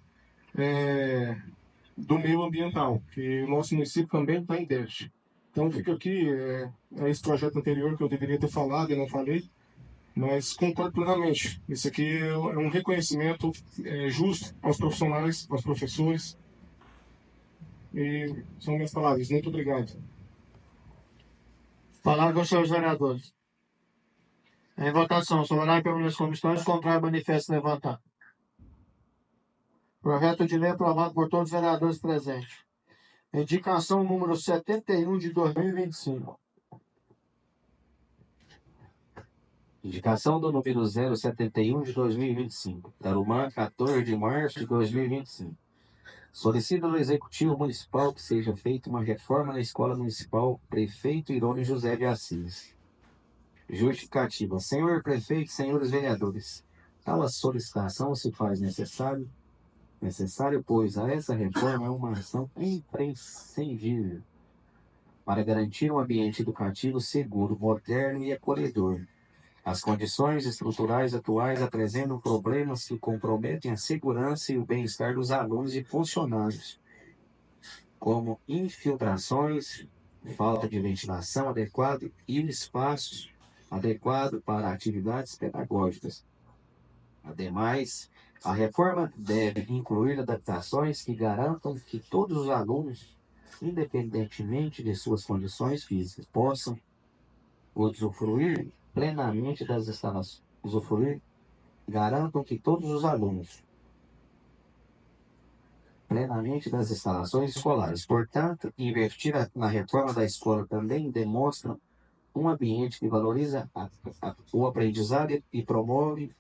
do meio ambiental, que o nosso município também está em déficit. Então fica aqui esse projeto anterior que eu deveria ter falado e não falei, mas concordo plenamente. Isso aqui é um reconhecimento justo aos profissionais, aos professores. E são minhas palavras. Muito obrigado. Palavra com os senhores vereadores. Em votação, soberano pelas comissões, contrário, manifesto levantar. Projeto de lei aprovado por todos os vereadores presentes. Indicação número 71 de 2025. Indicação do número 071 de 2025. Tarumã, 14 de março de 2025. Solicita do Executivo Municipal que seja feita uma reforma na Escola Municipal Prefeito Irônio José de Assis. Justificativa. Senhor Prefeito, senhores vereadores, tal solicitação se faz necessário, pois a essa reforma é uma ação imprescindível para garantir um ambiente educativo seguro, moderno e acolhedor. As condições estruturais atuais apresentam problemas que comprometem a segurança e o bem-estar dos alunos e funcionários, como infiltrações, falta de ventilação adequada e espaços adequados para atividades pedagógicas. Ademais, a reforma deve incluir adaptações que garantam que todos os alunos, independentemente de suas condições físicas, possam usufruir plenamente das instalações. Garantam que todos os alunos plenamente das instalações escolares. Portanto, investir na reforma da escola também demonstra um ambiente que valoriza o aprendizado e promove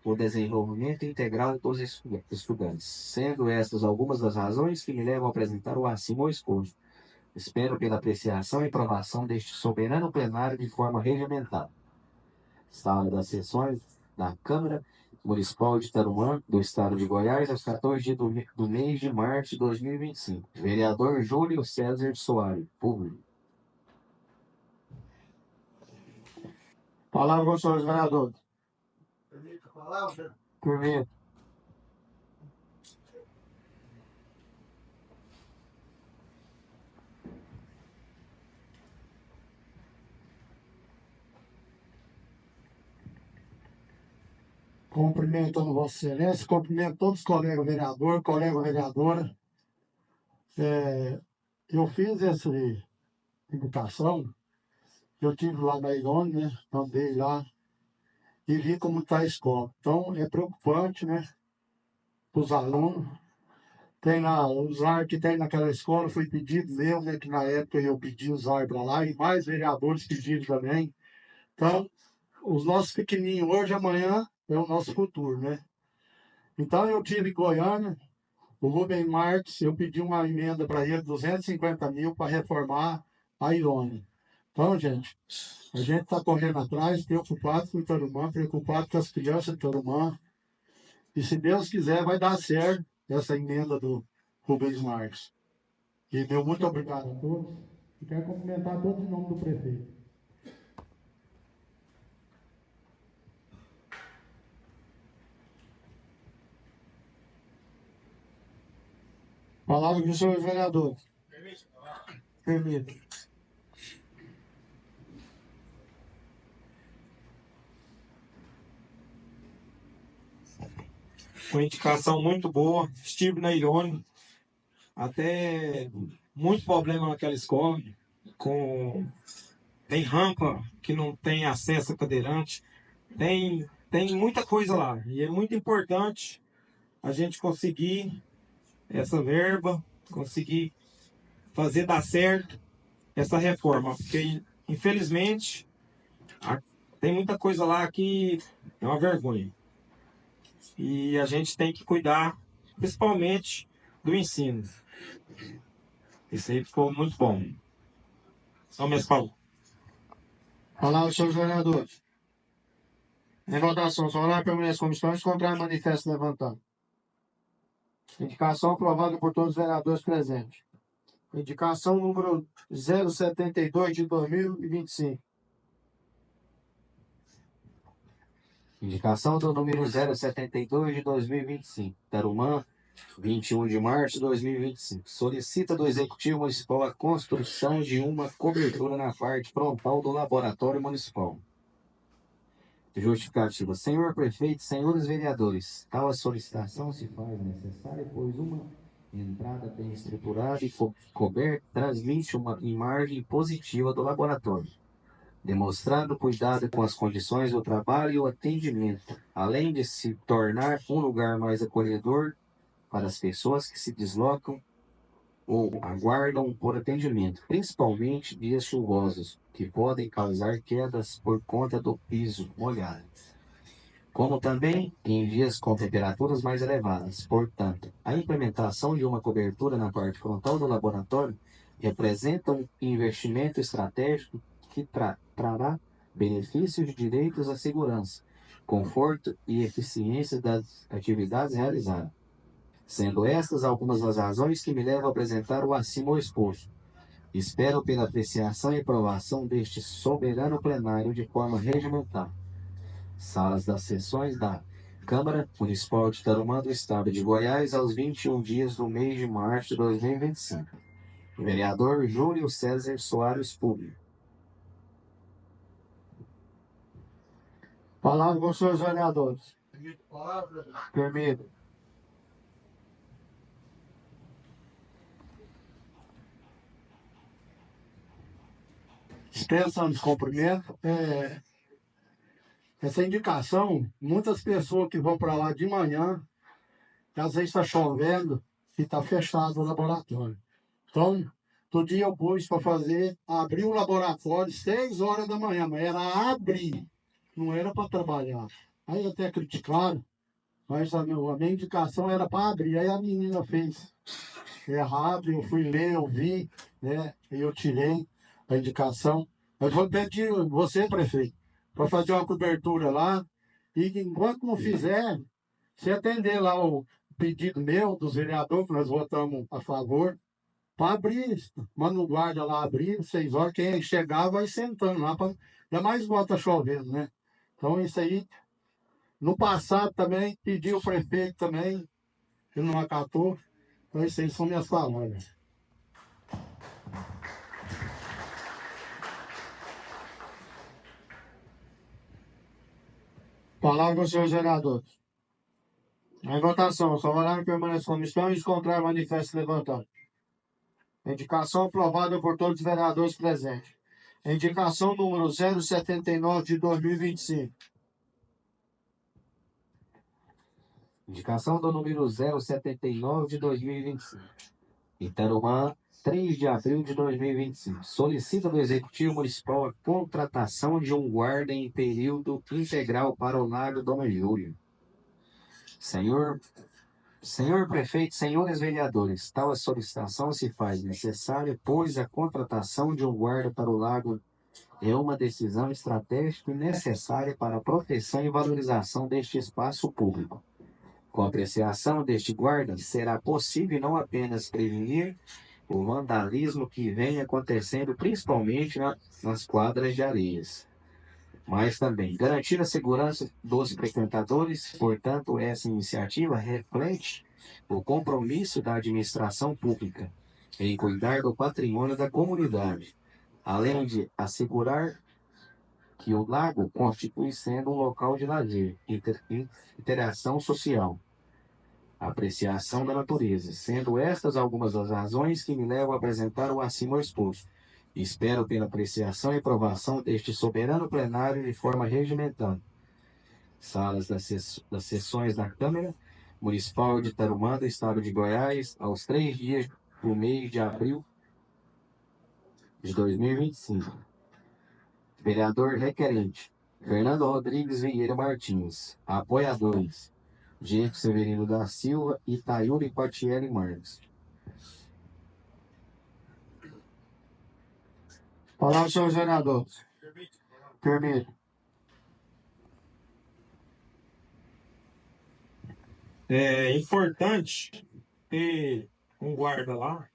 o desenvolvimento integral dos estudantes. Sendo estas algumas das razões que me levam a apresentar o acima escolho. Espero pela apreciação e aprovação deste soberano plenário de forma regimentada. Sala das sessões da Câmara Municipal de Tarumã, do Estado de Goiás, aos 14 dias do mês de março de 2025. Vereador Júlio César de Soares, público. Palavra com os senhores vereadores. Permito. Cumprimento Vossa Excelência, cumprimento todos os colegas vereadores, colega vereadora. Eu fiz educação, eu tive lá na Irone, né? Andei lá e vi como está a escola. Então, é preocupante, né? Para os alunos. Tem lá, os ar que tem naquela escola, foi pedido meu, né? Que na época eu pedi os ar para lá, e mais vereadores pediram também. Então, os nossos pequenininhos hoje, amanhã, é o nosso futuro, né? Então, eu tive em Goiânia, o Rubem Marques, eu pedi uma emenda para ele, 250 mil, para reformar a Irone. Então, gente, a gente está correndo atrás, preocupado com o Tarumã, preocupado com as crianças do Tarumã. E se Deus quiser, vai dar certo essa emenda do Rubens Marques. E meu muito obrigado a todos. E quero cumprimentar todos em nome do prefeito. Palavra dos senhores vereadores. Permito. Uma indicação muito boa. Estive na Irone. Até muito problema naquela escola. Tem rampa que não tem acesso a cadeirante. Tem muita coisa lá. E é muito importante a gente conseguir essa verba, conseguir fazer dar certo essa reforma. Porque, infelizmente, tem muita coisa lá que é uma vergonha. E a gente tem que cuidar, principalmente, do ensino. Isso aí ficou muito bom. São minhas palavras. Palavra dos senhores vereadores. Em votação, só horário permanece comissões, contrário manifesto levantado. Indicação aprovada por todos os vereadores presentes. Indicação número 072 de 2025. Indicação do número 072 de 2025. Tarumã, 21 de março de 2025. Solicita do Executivo Municipal a construção de uma cobertura na parte frontal do Laboratório Municipal. Justificativa. Senhor Prefeito, senhores vereadores, tal a solicitação se faz necessária, pois uma entrada bem estruturada e coberta transmite uma imagem positiva do laboratório, demonstrando cuidado com as condições do trabalho e o atendimento, além de se tornar um lugar mais acolhedor para as pessoas que se deslocam ou aguardam por atendimento, principalmente dias chuvosos, que podem causar quedas por conta do piso molhado, como também em dias com temperaturas mais elevadas. Portanto, a implementação de uma cobertura na parte frontal do laboratório representa um investimento estratégico que trará benefícios de direitos à segurança, conforto e eficiência das atividades realizadas. Sendo estas algumas das razões que me levam a apresentar o acima exposto. Espero pela apreciação e aprovação deste soberano plenário de forma regimental. Salas das sessões da Câmara Municipal de Tarumã do Estado de Goiás aos 21 dias do mês de março de 2025. Vereador Júlio César Soares Público. Palavra com os senhores vereadores. Permito. Dispensando os cumprimentos. Essa indicação, muitas pessoas que vão para lá de manhã, que às vezes está chovendo e está fechado o laboratório. Então, todo dia eu pus para abrir o laboratório 6 horas da manhã, mas era abrir, não era para trabalhar. Aí até criticaram, mas a minha indicação era para abrir. Aí a menina fez errado, eu fui ler, eu vi, né? E eu tirei a indicação. Mas vou pedir você, prefeito, para fazer uma cobertura lá. E enquanto não fizer, se atender lá o pedido meu, dos vereadores, que nós votamos a favor, para abrir, manda o guarda lá abrir, 6 horas, quem chegar vai sentando lá, ainda mais bota chovendo, né? Então isso aí, no passado também, pedi o prefeito também, que não acatou. Então isso aí são minhas palavras. Palavra com os senhores vereadores. Em votação, só horário permanece comissão e os contrários manifestam levantado. Indicação aprovada por todos os vereadores presentes. Indicação número 079 de 2025. Indicação do número 079 de 2025. Itarumã, 3 de abril de 2025. Solicita do Executivo Municipal a contratação de um guarda em período integral para o Lago Dona Júlia. Senhor Prefeito, senhores vereadores, tal a solicitação se faz necessária, pois a contratação de um guarda para o lago é uma decisão estratégica e necessária para a proteção e valorização deste espaço público. Com a apreciação deste guarda, será possível não apenas prevenir o vandalismo que vem acontecendo principalmente nas quadras de areias, mas também garantir a segurança dos frequentadores. Portanto, essa iniciativa reflete o compromisso da administração pública em cuidar do patrimônio da comunidade, além de assegurar que o lago constitui sendo um local de lazer, interação social, apreciação da natureza, sendo estas algumas das razões que me levam a apresentar o acima exposto. Espero pela apreciação e aprovação deste soberano plenário de forma regimentada. Salas das sessões da Câmara Municipal de Tarumã, do Estado de Goiás, aos 3 dias do mês de abril de 2025. Vereador requerente, Fernando Rodrigues Vieira Martins. Apoiadores, Diego Severino da Silva e Tayuri Patielli Marques. Palavra, senhores vereadores. Permito. É importante ter um guarda lá,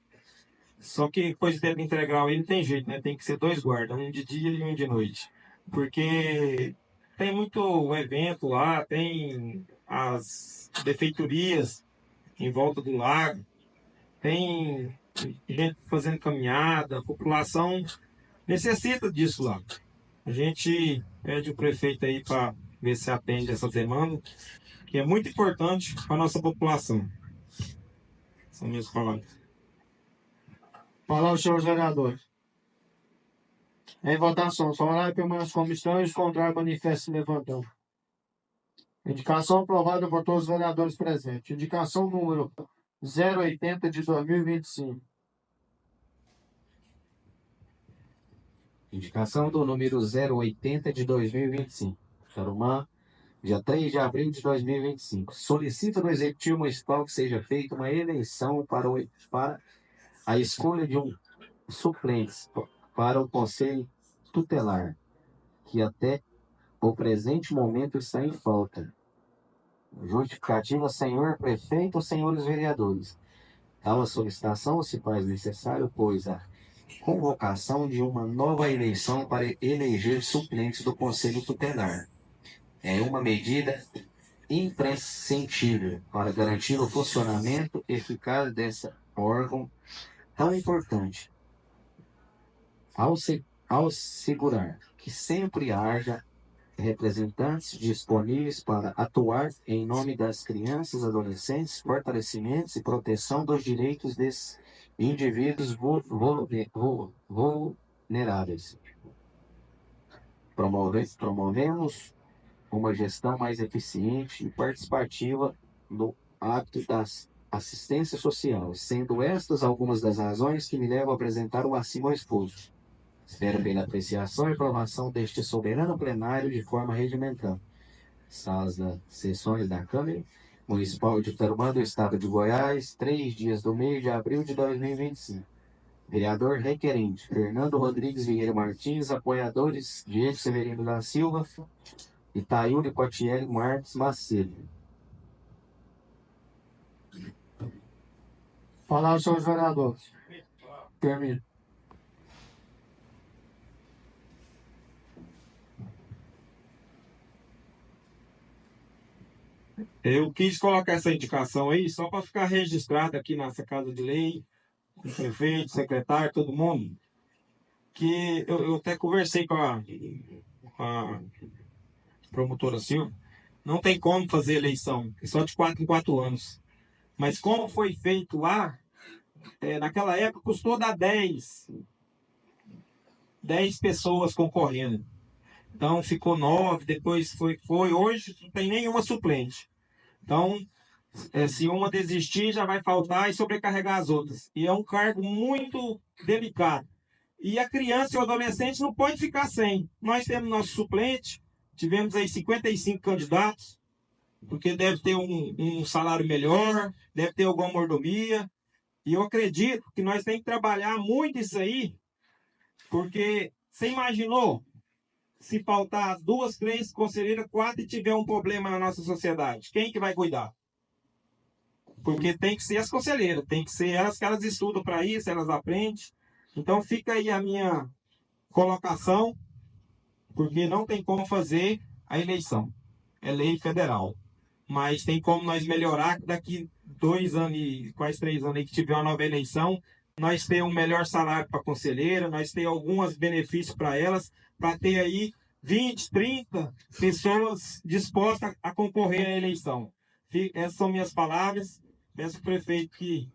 só que depois de tempo integral aí não tem jeito, né? Tem que ser 2 guardas, um de dia e um de noite. Porque tem muito evento lá, tem as prefeitorias em volta do lago, tem gente fazendo caminhada, a população necessita disso lá. A gente pede o prefeito aí para ver se atende essa demanda, que é muito importante para a nossa população. São minhas palavras. Palavra, senhores vereadores. Em votação, só horário permanece como estão e os contrários manifestam levantando. Indicação aprovada por todos os vereadores presentes. Indicação número 080 de 2025. Indicação do número 080 de 2025. Tarumã, dia 3 de abril de 2025. Solicita do Executivo Municipal que seja feita uma eleição para a escolha de um suplente para o Conselho Tutelar, que até o presente momento está em falta. Justificativa, senhor prefeito, senhores vereadores. Tal a solicitação se faz necessário, pois a convocação de uma nova eleição para eleger suplentes do Conselho Tutelar é uma medida imprescindível para garantir o funcionamento eficaz desse órgão tão importante. Ao assegurar que sempre haja representantes disponíveis para atuar em nome das crianças, adolescentes, fortalecimento e proteção dos direitos desses indivíduos vulneráveis. Promovemos uma gestão mais eficiente e participativa no âmbito da assistência social, sendo estas algumas das razões que me levam a apresentar o acima exposto. Espero pela apreciação e aprovação deste soberano plenário de forma regimentada. Salas das sessões da Câmara Municipal de Tarumã, do Estado de Goiás, 3 dias do mês de abril de 2025. Vereador requerente, Fernando Rodrigues Vieira Martins. Apoiadores, Diego Severino da Silva e Tayuri Patielli Marques Macedo. Palavra, senhores vereadores. Permito. Eu quis colocar essa indicação aí só para ficar registrado aqui nessa Casa de Lei, com o prefeito, secretário, todo mundo, que eu até conversei com a promotora Silva. Não tem como fazer eleição, é só de 4 em 4 anos. Mas como foi feito lá, naquela época custou dar 10 pessoas concorrendo. Então ficou 9, depois foi. Hoje não tem nenhuma suplente. Então, se uma desistir, já vai faltar e sobrecarregar as outras. E é um cargo muito delicado. E a criança e o adolescente não pode ficar sem. Nós temos nosso suplente, tivemos aí 55 candidatos, porque deve ter um salário melhor, deve ter alguma mordomia. E eu acredito que nós temos que trabalhar muito isso aí, porque você imaginou se faltar 2, 3 conselheiras, 4 e tiver um problema na nossa sociedade? Quem que vai cuidar? Porque tem que ser as conselheiras, tem que ser elas que elas estudam para isso, elas aprendem. Então fica aí a minha colocação, porque não tem como fazer a eleição. É lei federal. Mas tem como nós melhorar, que daqui 2 anos, quase 3 anos aí que tiver uma nova eleição, nós ter um melhor salário para a conselheira, nós ter alguns benefícios para elas, para ter aí 20, 30 pessoas dispostas a concorrer à eleição. Essas são minhas palavras. Peço ao prefeito que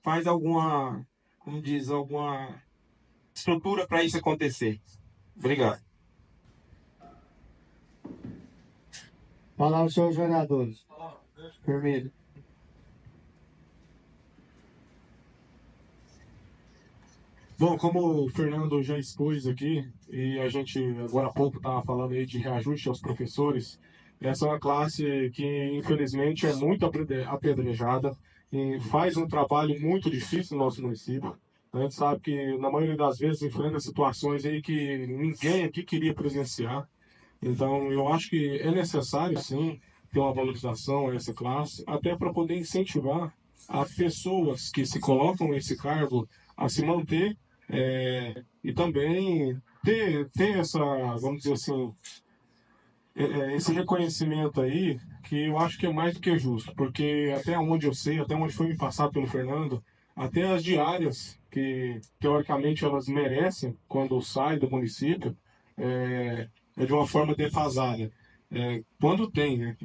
faz alguma, como diz, alguma estrutura para isso acontecer. Obrigado. Palavra aos senhores vereadores. Vermelho. Bom, como o Fernando já expôs aqui, e a gente agora há pouco estava falando aí de reajuste aos professores, essa é uma classe que infelizmente é muito apedrejada e faz um trabalho muito difícil no nosso município. A gente sabe que na maioria das vezes enfrenta situações aí que ninguém aqui queria presenciar. Então eu acho que é necessário sim ter uma valorização a essa classe, até para poder incentivar as pessoas que se colocam nesse cargo a se manter e também ter essa, vamos dizer assim, esse reconhecimento aí, que eu acho que é mais do que justo, porque até onde eu sei, até onde foi me passado pelo Fernando, até as diárias que teoricamente elas merecem quando saem do município, é de uma forma defasada. Quando tem, né?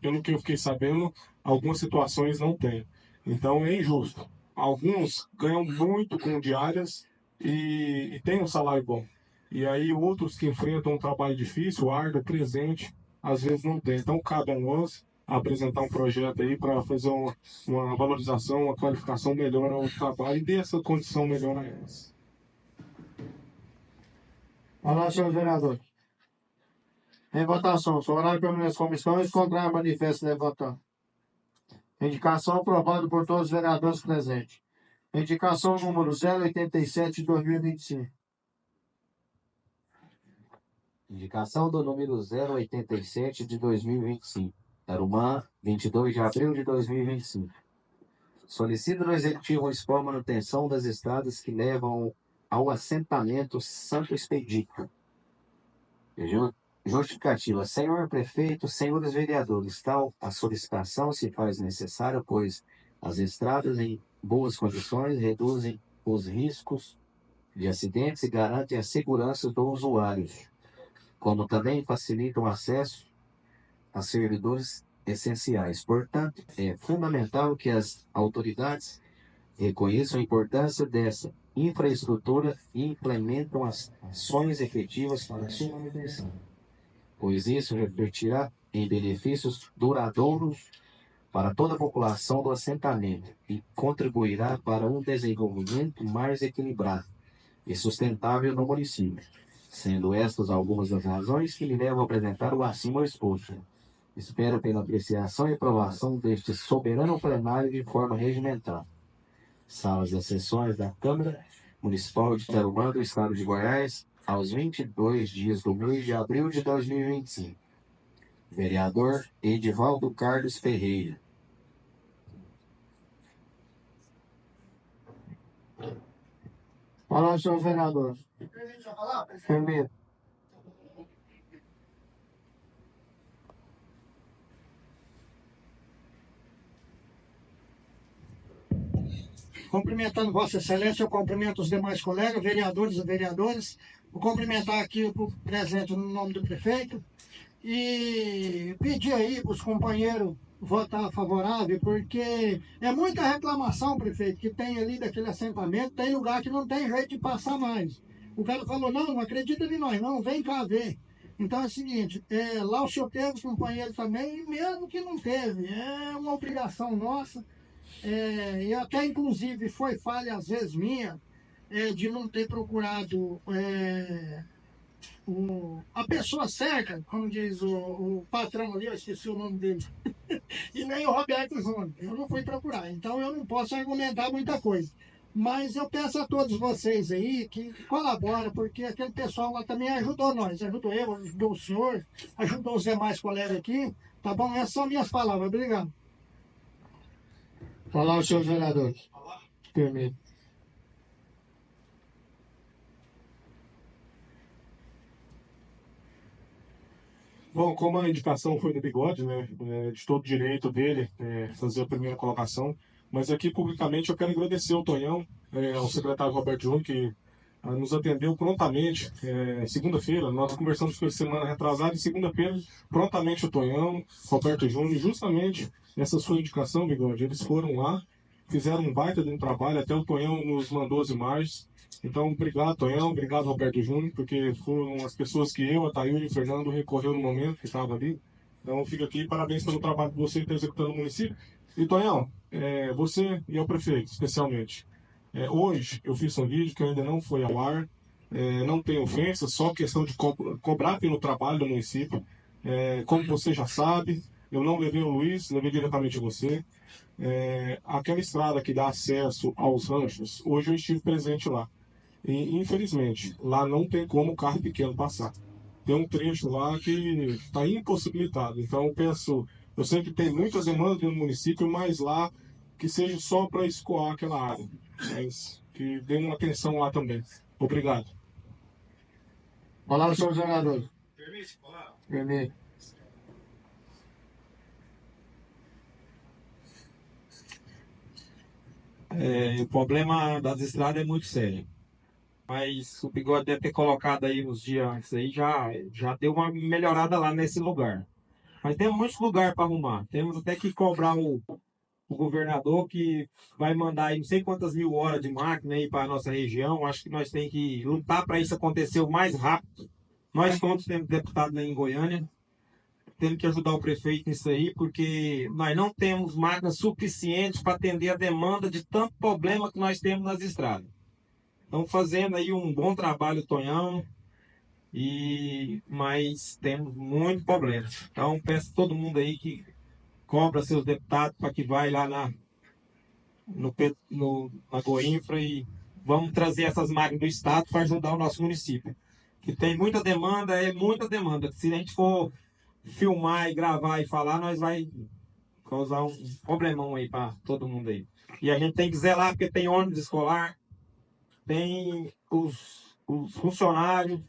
Pelo que eu fiquei sabendo, algumas situações não tem. Então é injusto. Alguns ganham muito com diárias e têm um salário bom. E aí outros que enfrentam um trabalho difícil, árduo, presente, às vezes não tem. Então cabe a nós apresentar um projeto aí para fazer uma valorização, uma qualificação melhor ao trabalho e dar essa condição melhor a elas. Palavra, senhores vereadores. Em votação, sobre horário permanente das comissões, contrário manifesto levantando. Indicação aprovada por todos os vereadores presentes. Indicação número 087 de 2025. Indicação do número 087 de 2025. Tarumã, 22 de abril de 2025. Solicita do Executivo expor manutenção das estradas que levam ao assentamento Santo Expedito. Justificativa. Senhor Prefeito, senhores vereadores, tal a solicitação se faz necessária, pois as estradas em boas condições reduzem os riscos de acidentes e garantem a segurança dos usuários, como também facilitam o acesso a servidores essenciais. Portanto, é fundamental que as autoridades reconheçam a importância dessa infraestrutura e implementam as ações efetivas para sua manutenção, pois isso refletirá em benefícios duradouros para toda a população do assentamento e contribuirá para um desenvolvimento mais equilibrado e sustentável no município, sendo estas algumas das razões que me levam a apresentar o acima exposto. Espero pela apreciação e aprovação deste soberano plenário de forma regimental. Salas das sessões da Câmara Municipal de Tarumã do Estado de Goiás, aos 22 dias do mês de abril de 2025. Vereador Edivaldo Carlos Ferreira. Palavra, senhores vereadores. Vermelho. Cumprimentando Vossa Excelência, eu cumprimento os demais colegas, vereadores e vereadoras. Vou cumprimentar aqui o presente no nome do prefeito e pedir aí para os companheiros votar favorável, porque é muita reclamação, prefeito, que tem ali daquele assentamento, tem lugar que não tem jeito de passar mais. O cara falou, não, não acredita em nós, não, vem cá ver. Então é o seguinte, lá o senhor teve os companheiros também, e mesmo que não teve, é uma obrigação nossa, e até inclusive foi falha às vezes minha, de não ter procurado a pessoa certa, como diz o patrão ali, eu esqueci o nome dele, e nem o Roberto Júnior. Eu não fui procurar, então eu não posso argumentar muita coisa. Mas eu peço a todos vocês aí que colaborem, porque aquele pessoal lá também ajudou nós, ajudou eu, ajudou o senhor, ajudou os demais colegas aqui, tá bom? Essas são minhas palavras, obrigado. Falar os seus vereadores. Permite. Bom, como a indicação foi do Bigode, né, de todo direito dele fazer a primeira colocação, mas aqui publicamente eu quero agradecer ao Tonhão, ao secretário Roberto Júnior, que nos atendeu prontamente. Segunda-feira, nós conversamos com ele semana retrasada, e segunda-feira, prontamente o Tonhão, Roberto Júnior, e justamente essa sua indicação, Bigode, eles foram lá, fizeram um baita de um trabalho, até o Tonhão nos mandou as imagens. Então, obrigado, Tonhão, obrigado, Roberto Júnior, porque foram as pessoas que eu, a Thaíra e o Fernando recorreu no momento que estava ali. Então, fica aqui, parabéns pelo trabalho que você está executando no município. E, Tonhão, você e ao prefeito, especialmente. Hoje, eu fiz um vídeo que ainda não foi ao ar, não tem ofensa, só questão de cobrar pelo trabalho do município. Como você já sabe, eu não levei o Luiz, levei diretamente você. Aquela estrada que dá acesso aos ranchos, hoje eu estive presente lá. E, infelizmente, lá não tem como o carro pequeno passar. Tem um trecho lá que está impossibilitado. Então, eu sei que tem muitas demandas no município, mas lá que seja só para escoar aquela área. Mas que dê uma atenção lá também. Obrigado. Falar os seus vereadores. Permite. O problema das estradas é muito sério. Mas o Bigode deve ter colocado aí uns dias antes aí, já deu uma melhorada lá nesse lugar. Mas tem muitos lugares para arrumar. Temos até que cobrar o governador que vai mandar aí não sei quantas mil horas de máquina aí para a nossa região. Acho que nós temos que lutar para isso acontecer o mais rápido. Nós todos temos deputado aí em Goiânia. Temos que ajudar o prefeito nisso aí, porque nós não temos máquinas suficientes para atender a demanda de tanto problema que nós temos nas estradas. Estão fazendo aí um bom trabalho, Tonhão, mas temos muito problema. Então peço a todo mundo aí que cobra seus deputados para que vai lá na Goinfra e vamos trazer essas máquinas do estado para ajudar o nosso município. Que tem muita demanda, é muita demanda. Se a gente for filmar e gravar e falar, nós vai causar um problemão aí para todo mundo aí. E a gente tem que zelar porque tem ônibus escolar, tem os funcionários,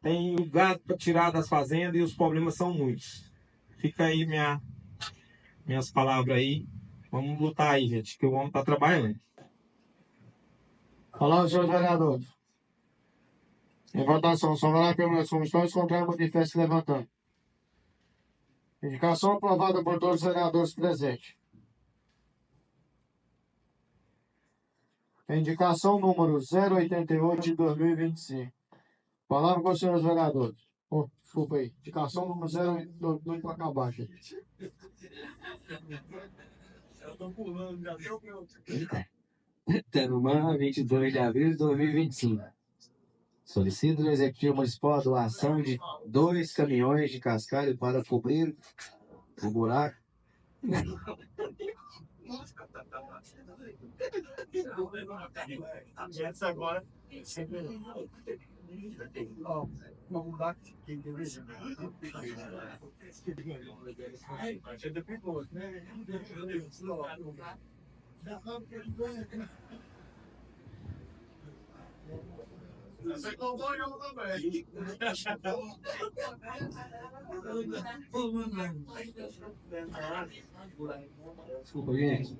tem o gado para tirar das fazendas e os problemas são muitos. Fica aí minhas palavras aí. Vamos lutar aí, gente, que o homem está trabalhando. Falar os seus vereadores. Em votação, só vai lá permanece como estão, contrário, manifesto se levantando. Indicação aprovada por todos os vereadores presentes. Indicação número 088 de 2025. Palavra com os senhores vereadores. Desculpa aí. Indicação número 088 para acabar, gente. Eu tô pulando, já deu meu. Tarumã, 22 de abril de 2025. Solicito do Executivo Municipal a doação de 2 caminhões de cascalho para cobrir o buraco. Agora. Você comprou eu também. Desculpa, gente.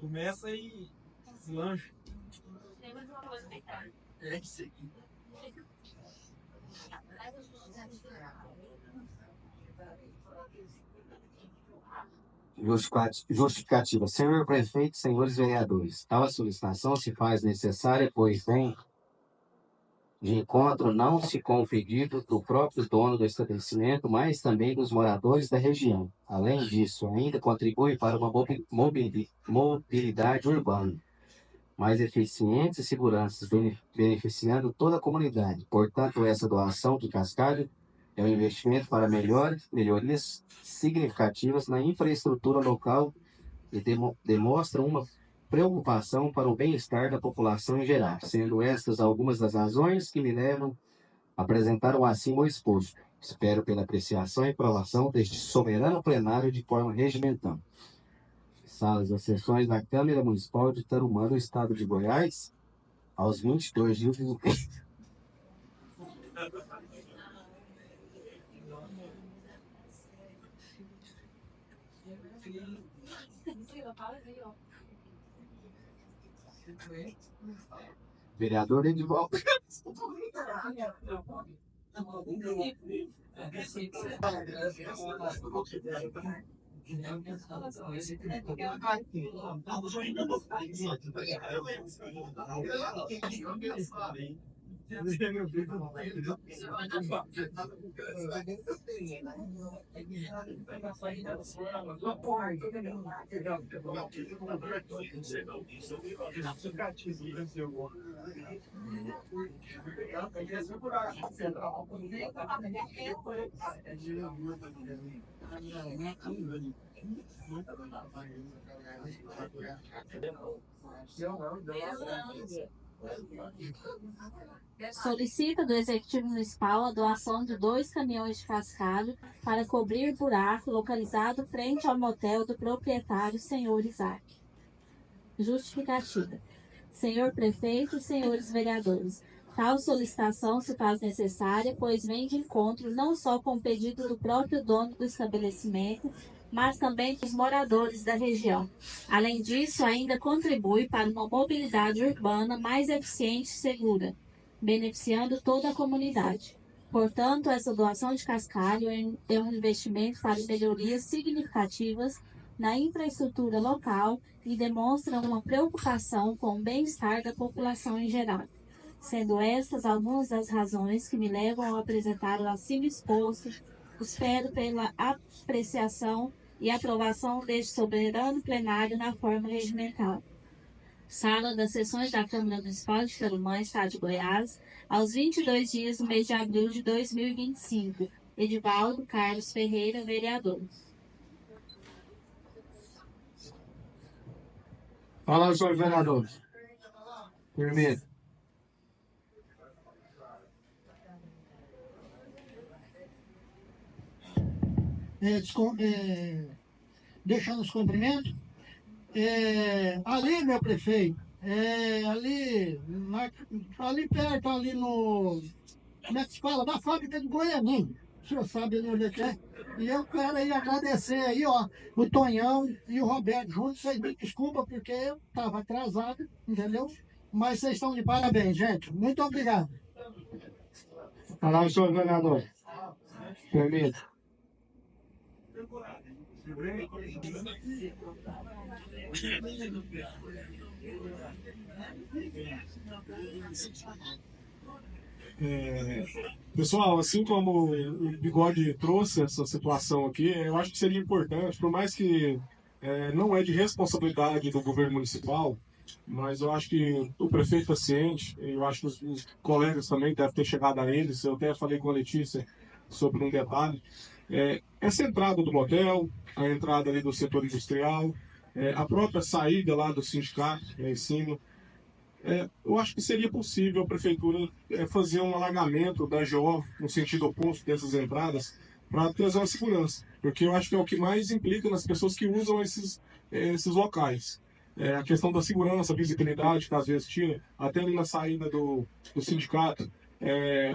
Começa aí, lanche. Justificativa. Senhor prefeito, senhores vereadores, tal solicitação se faz necessária, pois vem de encontro não se com o pedido do próprio dono do estabelecimento, mas também dos moradores da região. Além disso, ainda contribui para uma mobilidade urbana mais eficiente e segurança, beneficiando toda a comunidade. Portanto, essa doação de cascalho é um investimento para melhorias significativas na infraestrutura local e demonstra uma preocupação para o bem-estar da população em geral, sendo estas algumas das razões que me levam a apresentar o acima exposto. Espero pela apreciação e aprovação deste soberano plenário de forma regimental. Salas das sessões da Câmara Municipal de Tarumã, no estado de Goiás, aos 22 dias do vereador Edivaldo. Solicita do Executivo Municipal a doação de 2 caminhões de cascalho para cobrir buraco localizado frente ao motel do proprietário Senhor Isaac. Justificativa. Senhor Prefeito e senhores vereadores, tal solicitação se faz necessária, pois vem de encontro não só com o pedido do próprio dono do estabelecimento, mas também dos moradores da região. Além disso, ainda contribui para uma mobilidade urbana mais eficiente e segura, beneficiando toda a comunidade. Portanto, essa doação de cascalho é um investimento para melhorias significativas na infraestrutura local e demonstra uma preocupação com o bem-estar da população em geral. Sendo estas algumas das razões que me levam a apresentar o acima exposto, espero pela apreciação e aprovação deste soberano plenário na forma regimental. Sala das sessões da Câmara Municipal de Tarumã, Estado de Goiás, aos 22 dias do mês de abril de 2025. Edivaldo Carlos Ferreira, vereador. Fala, senhores vereadores. Primeiro. Deixando os cumprimentos. Ali, meu prefeito, ali perto, ali no, como é que se fala? Da fábrica de Goianinha. O senhor sabe ali onde é que é? E eu quero aí agradecer aí, ó, o Tonhão e o Roberto juntos. Vocês me desculpam porque eu estava atrasado, entendeu? Mas vocês estão de parabéns, gente. Muito obrigado. Fala, senhor vereador. Permita. Pessoal, assim como o Bigode trouxe essa situação aqui, eu acho que seria importante, por mais que não é de responsabilidade do governo municipal, mas eu acho que o prefeito é ciente, eu acho que os colegas também devem ter chegado a eles, eu até falei com a Letícia sobre um detalhe. Essa entrada do motel, a entrada ali do setor industrial, a própria saída lá do sindicato, lá em cima, eu acho que seria possível a prefeitura fazer um alargamento da GO no sentido oposto dessas entradas, para trazer uma segurança, porque eu acho que é o que mais implica nas pessoas que usam esses locais. A questão da segurança, visibilidade, que às vezes tira, até ali na saída do sindicato,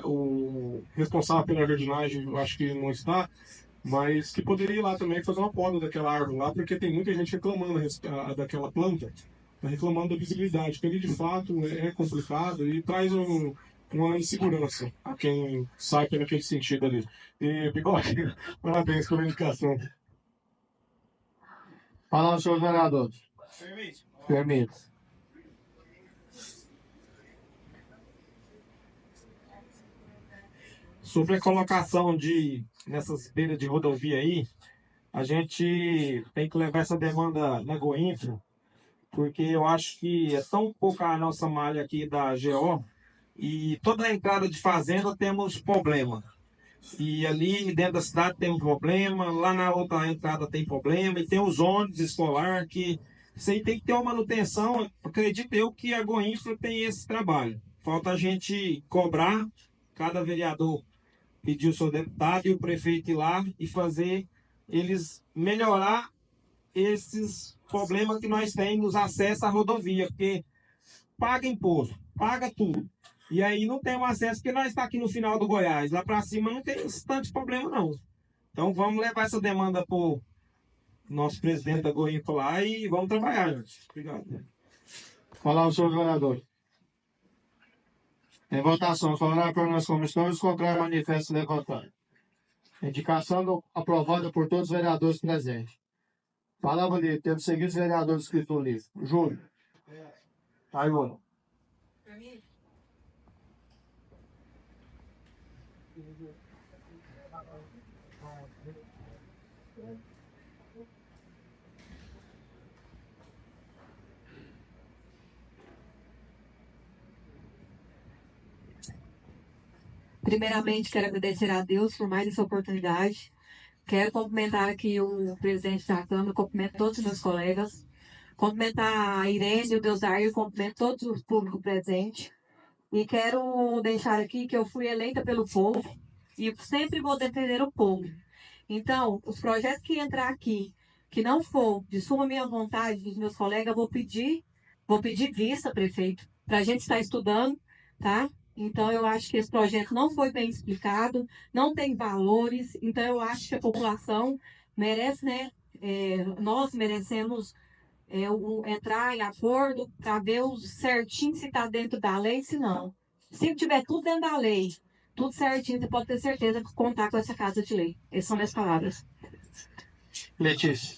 o responsável pela jardinagem, eu acho que não está, mas que poderia ir lá também fazer uma poda daquela árvore lá, porque tem muita gente reclamando daquela planta, tá reclamando da visibilidade, que ali de fato é complicado e traz uma insegurança a quem sai naquele sentido ali. E, Bigode, parabéns pela indicação. Fala, senhor vereador. Permite. Sobre a colocação nessas beiras de rodovia aí, a gente tem que levar essa demanda na Goinfra, porque eu acho que é tão pouca a nossa malha aqui da GO, e toda a entrada de fazenda temos problema. E ali dentro da cidade tem um problema, lá na outra entrada tem problema, e tem os ônibus escolar que isso aí tem que ter uma manutenção. Acredito eu que a Goinfra tem esse trabalho. Falta a gente cobrar, cada vereador pedir o seu deputado e o prefeito ir lá e fazer eles melhorar esses problemas que nós temos nos acessos à rodovia, porque paga imposto, paga tudo. E aí não tem um acesso, porque nós estamos aqui no final do Goiás. Lá para cima não tem tanto problema, não. Então vamos levar essa demanda para o nosso presidente da Goinfra lá e vamos trabalhar, gente. Obrigado. Falar o senhor vereador. Em votação, favorável nas comissões, contrário, manifesto levantado. Indicação aprovada por todos os vereadores presentes. Palavra livre, temos seguidos vereadores inscritos no livro. Júlio. Taiwana. Primeiramente, quero agradecer a Deus por mais essa oportunidade. Quero cumprimentar aqui o presidente da Câmara, cumprimento todos os meus colegas, cumprimentar a Irene, o Deusdair, cumprimento todos os públicos presentes. E quero deixar aqui que eu fui eleita pelo povo e sempre vou defender o povo. Então, os projetos que entrar aqui, que não for de suma minha vontade dos meus colegas, vou pedir vista, prefeito, para a gente estar estudando, tá? Então, eu acho que esse projeto não foi bem explicado, não tem valores, então eu acho que a população merece, né? Nós merecemos entrar em acordo para ver certinho se está dentro da lei, se não. Se tiver tudo dentro da lei, tudo certinho, você pode ter certeza de contar com essa casa de lei. Essas são minhas palavras. Letícia.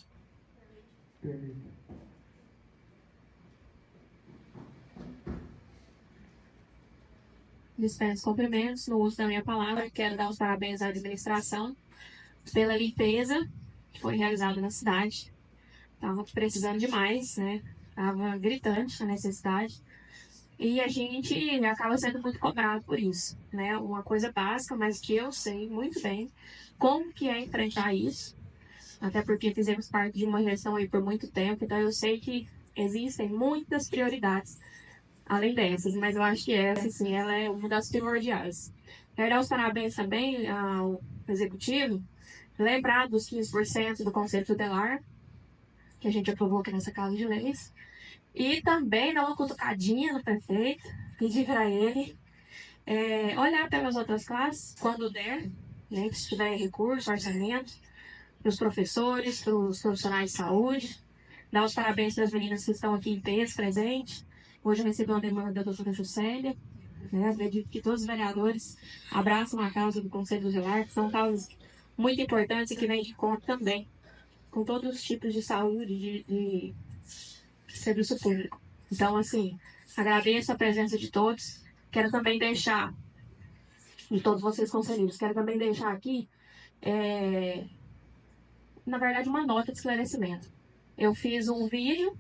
Dispenso cumprimentos no uso da minha palavra. Quero dar os parabéns à administração pela limpeza que foi realizada na cidade. Estava precisando demais, né? Estava gritante a necessidade. E a gente acaba sendo muito cobrado por isso, né? Uma coisa básica, mas que eu sei muito bem como que é enfrentar isso. Até porque fizemos parte de uma gestão aí por muito tempo, então eu sei que existem muitas prioridades além dessas, mas eu acho que essa, sim, ela é uma das primordiais. Quero dar os parabéns também ao Executivo, lembrar dos 15% do Conselho Tutelar, que a gente aprovou aqui nessa Casa de Leis, e também dar uma cutucadinha no prefeito, pedir para ele olhar pelas outras classes, quando der, né, se tiver recurso, orçamento, para os professores, para os profissionais de saúde, dar os parabéns para as meninas que estão aqui em peso, presente. Hoje eu recebi uma demanda da doutora Juscelia, né? Acredito que todos os vereadores abraçam a causa do Conselho Tutelar, que são causas muito importantes e que vêm de conta também com todos os tipos de saúde, de serviço público. Então, assim, agradeço a presença de todos. Quero também deixar, de todos vocês conselheiros, quero também deixar aqui, na verdade, uma nota de esclarecimento. Eu fiz um vídeo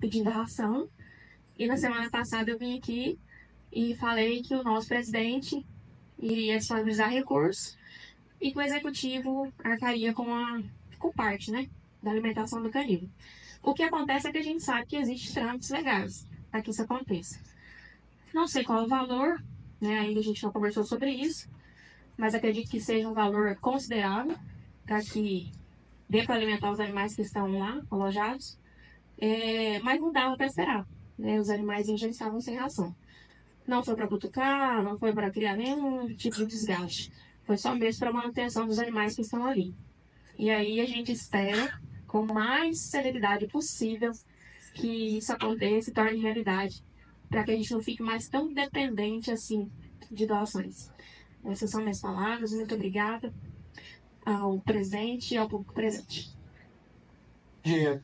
pedindo a ração, e na semana passada eu vim aqui e falei que o nosso presidente iria disponibilizar recursos e que o executivo arcaria com parte, né, da alimentação do canil. O que acontece é que a gente sabe que existem trâmites legais para que isso aconteça. Não sei qual é o valor, né, ainda a gente não conversou sobre isso, mas acredito que seja um valor considerável para que dê para alimentar os animais que estão lá alojados. Mas não dava para esperar, né? Os animais já estavam sem ração. Não foi para cutucar, não foi para criar nenhum tipo de desgaste. Foi só mesmo para manutenção dos animais que estão ali. E aí a gente espera, com mais celeridade possível, que isso aconteça e torne realidade, para que a gente não fique mais tão dependente assim de doações. Essas são minhas palavras. Muito obrigada ao presente e ao público presente. Dinheiro.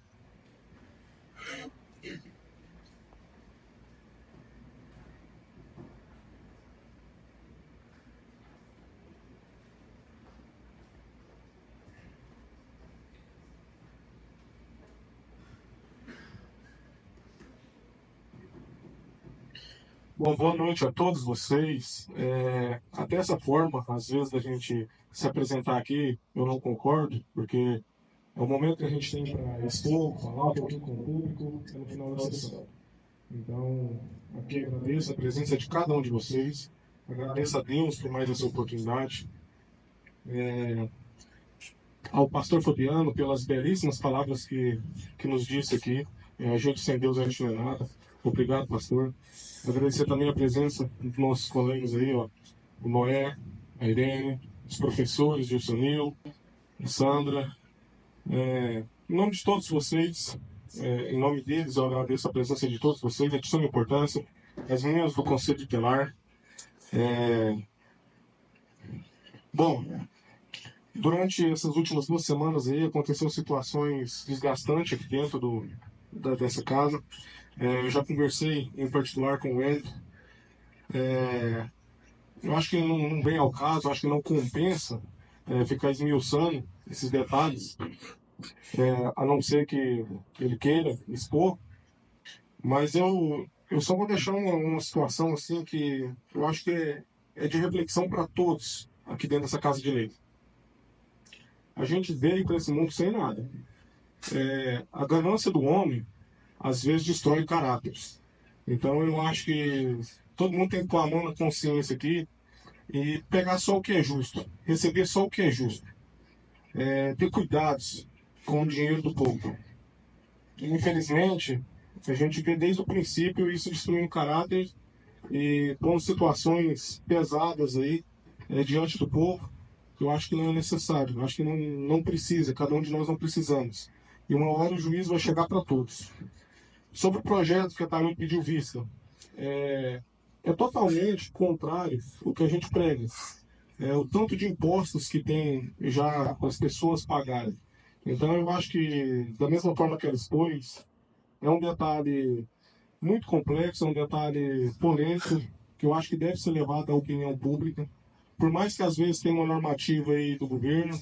Bom, boa noite a todos vocês. Até essa forma, às vezes, da gente se apresentar aqui, eu não concordo, porque é o momento que a gente tem para expor, falar um pouquinho com o público, é no final da sessão. Então, aqui agradeço a presença de cada um de vocês, agradeço a Deus por mais essa oportunidade, ao pastor Fabiano pelas belíssimas palavras que nos disse aqui. A gente sem Deus a gente não é nada. Obrigado, pastor. Agradecer também a presença dos nossos colegas aí, ó, o Noé, a Irene, os professores, Gilson Nil, a Sandra. Em nome de todos vocês, em nome deles, eu agradeço a presença de todos vocês, a de suma importância, as meninas do Conselho Tutelar. Bom, durante essas últimas 2 semanas aí, aconteceram situações desgastantes aqui dentro dessa casa. Eu já conversei em particular com o Hélio. Eu acho que não vem ao caso, acho que não compensa ficar esmiuçando esses detalhes, a não ser que ele queira expor. Mas eu só vou deixar uma situação assim que eu acho que é de reflexão para todos aqui dentro dessa casa de lei. A gente veio para esse mundo sem nada. A ganância do homem às vezes destrói caráteres. Então eu acho que todo mundo tem que pôr a mão na consciência aqui e pegar só o que é justo, receber só o que é justo, ter cuidados com o dinheiro do povo. E, infelizmente, a gente vê desde o princípio isso destruindo caráter e pondo situações pesadas aí diante do povo, que eu acho que não é necessário, eu acho que não precisa, cada um de nós não precisamos. E uma hora o juízo vai chegar para todos. Sobre o projeto que a Thaís pediu vista, é totalmente contrário ao que a gente prega. O tanto de impostos que tem já as pessoas pagarem. Então eu acho que, da mesma forma que ela expôs, é um detalhe muito complexo, é um detalhe polêmico, que eu acho que deve ser levado à opinião pública. Por mais que às vezes tenha uma normativa aí do governo,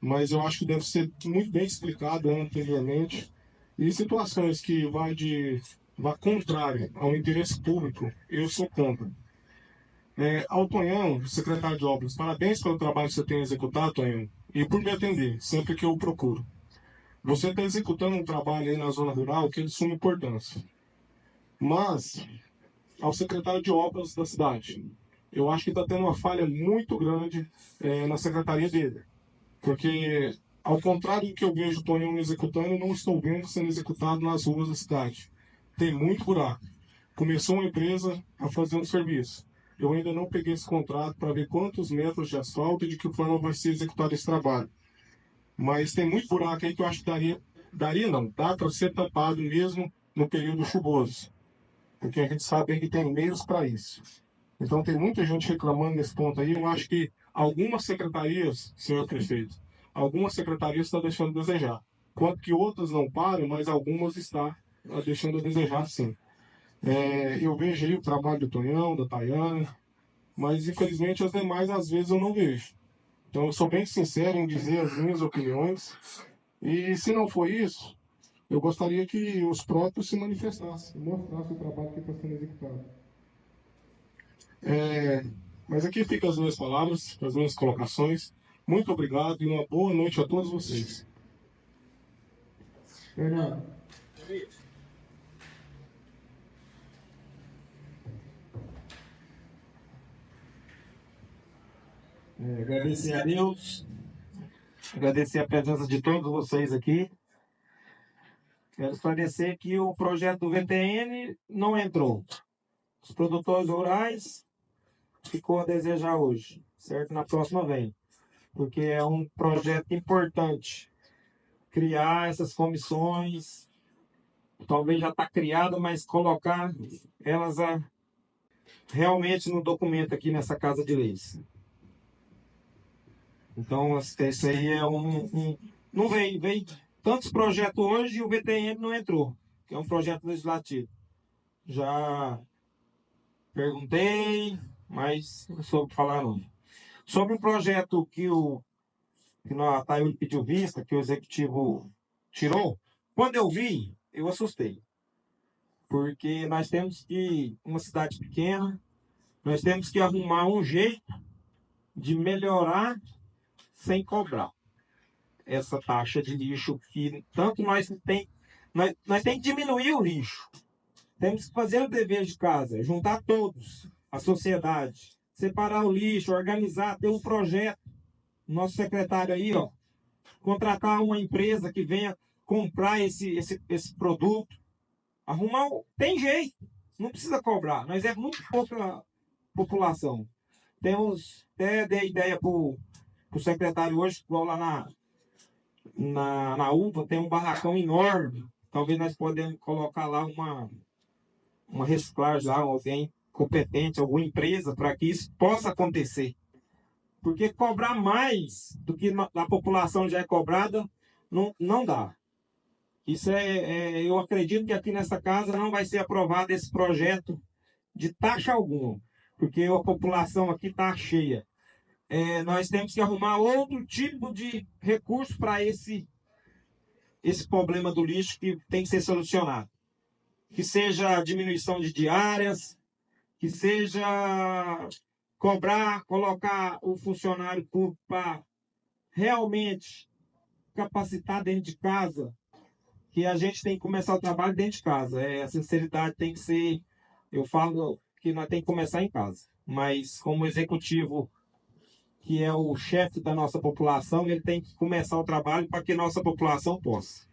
mas eu acho que deve ser muito bem explicado anteriormente. E situações que vai contrário ao interesse público, eu sou contra. Ao Tonhão, secretário de Obras, parabéns pelo trabalho que você tem executado, Tonhão, e por me atender, sempre que eu o procuro. Você está executando um trabalho aí na zona rural que é de suma importância. Mas, ao secretário de Obras da cidade, eu acho que está tendo uma falha muito grande na secretaria dele. Porque, ao contrário do que eu vejo o Tonhão executando, eu não estou vendo sendo executado nas ruas da cidade. Tem muito buraco. Começou uma empresa a fazer um serviço. Eu ainda não peguei esse contrato para ver quantos metros de asfalto e de que forma vai ser executado esse trabalho. Mas tem muito buraco aí que eu acho que dá para ser tapado mesmo no período chuvoso. Porque a gente sabe que tem meios para isso. Então tem muita gente reclamando nesse ponto aí. Eu acho que algumas secretarias, senhor prefeito, algumas secretarias estão deixando a desejar. Enquanto que outras não param, mas algumas estão deixando a desejar sim. Eu vejo aí o trabalho do Tonhão, da Tayana, mas infelizmente as demais às vezes eu não vejo. Então eu sou bem sincero em dizer as minhas opiniões, e se não for isso, eu gostaria que os próprios se manifestassem, mostrassem o trabalho que está sendo executado. Mas aqui ficam as minhas palavras, as minhas colocações. Muito obrigado e uma boa noite a todos vocês. Fernando. Agradecer a Deus, agradecer a presença de todos vocês aqui. Quero esclarecer que o projeto do VTN não entrou. Os produtores rurais ficou a desejar hoje, certo? Na próxima vem, porque é um projeto importante. Criar essas comissões, talvez já está criado, mas colocar elas realmente no documento aqui nessa Casa de Leis. Então, isso aí é não veio tantos projetos hoje e o VTN não entrou, que é um projeto legislativo. Já perguntei, mas não soube falar não. Sobre o projeto que a Tayuri pediu vista, que o executivo tirou, quando eu vi, eu assustei. Porque nós temos uma cidade pequena, nós temos que arrumar um jeito de melhorar sem cobrar essa taxa de lixo que tanto nós temos que diminuir o lixo. Temos que fazer o dever de casa, juntar todos, a sociedade, separar o lixo, organizar, ter um projeto. Nosso secretário aí, ó, contratar uma empresa que venha comprar esse produto. Arrumar, tem jeito, não precisa cobrar. Nós é muito pouca população. Até dei ideia para o secretário hoje, igual lá na UPA, tem um barracão enorme. Talvez nós podemos colocar lá uma reciclagem, lá, alguém competente, alguma empresa, para que isso possa acontecer. Porque cobrar mais do que a população já é cobrada, não dá. Isso eu acredito que aqui nessa casa não vai ser aprovado esse projeto de taxa alguma, porque a população aqui está cheia. Nós temos que arrumar outro tipo de recurso para esse problema do lixo que tem que ser solucionado. Que seja a diminuição de diárias, que seja colocar o funcionário público para realmente capacitar dentro de casa, que a gente tem que começar o trabalho dentro de casa. A sinceridade tem que ser, eu falo que nós tem que começar em casa, mas como executivo, que é o chefe da nossa população, ele tem que começar o trabalho para que nossa população possa.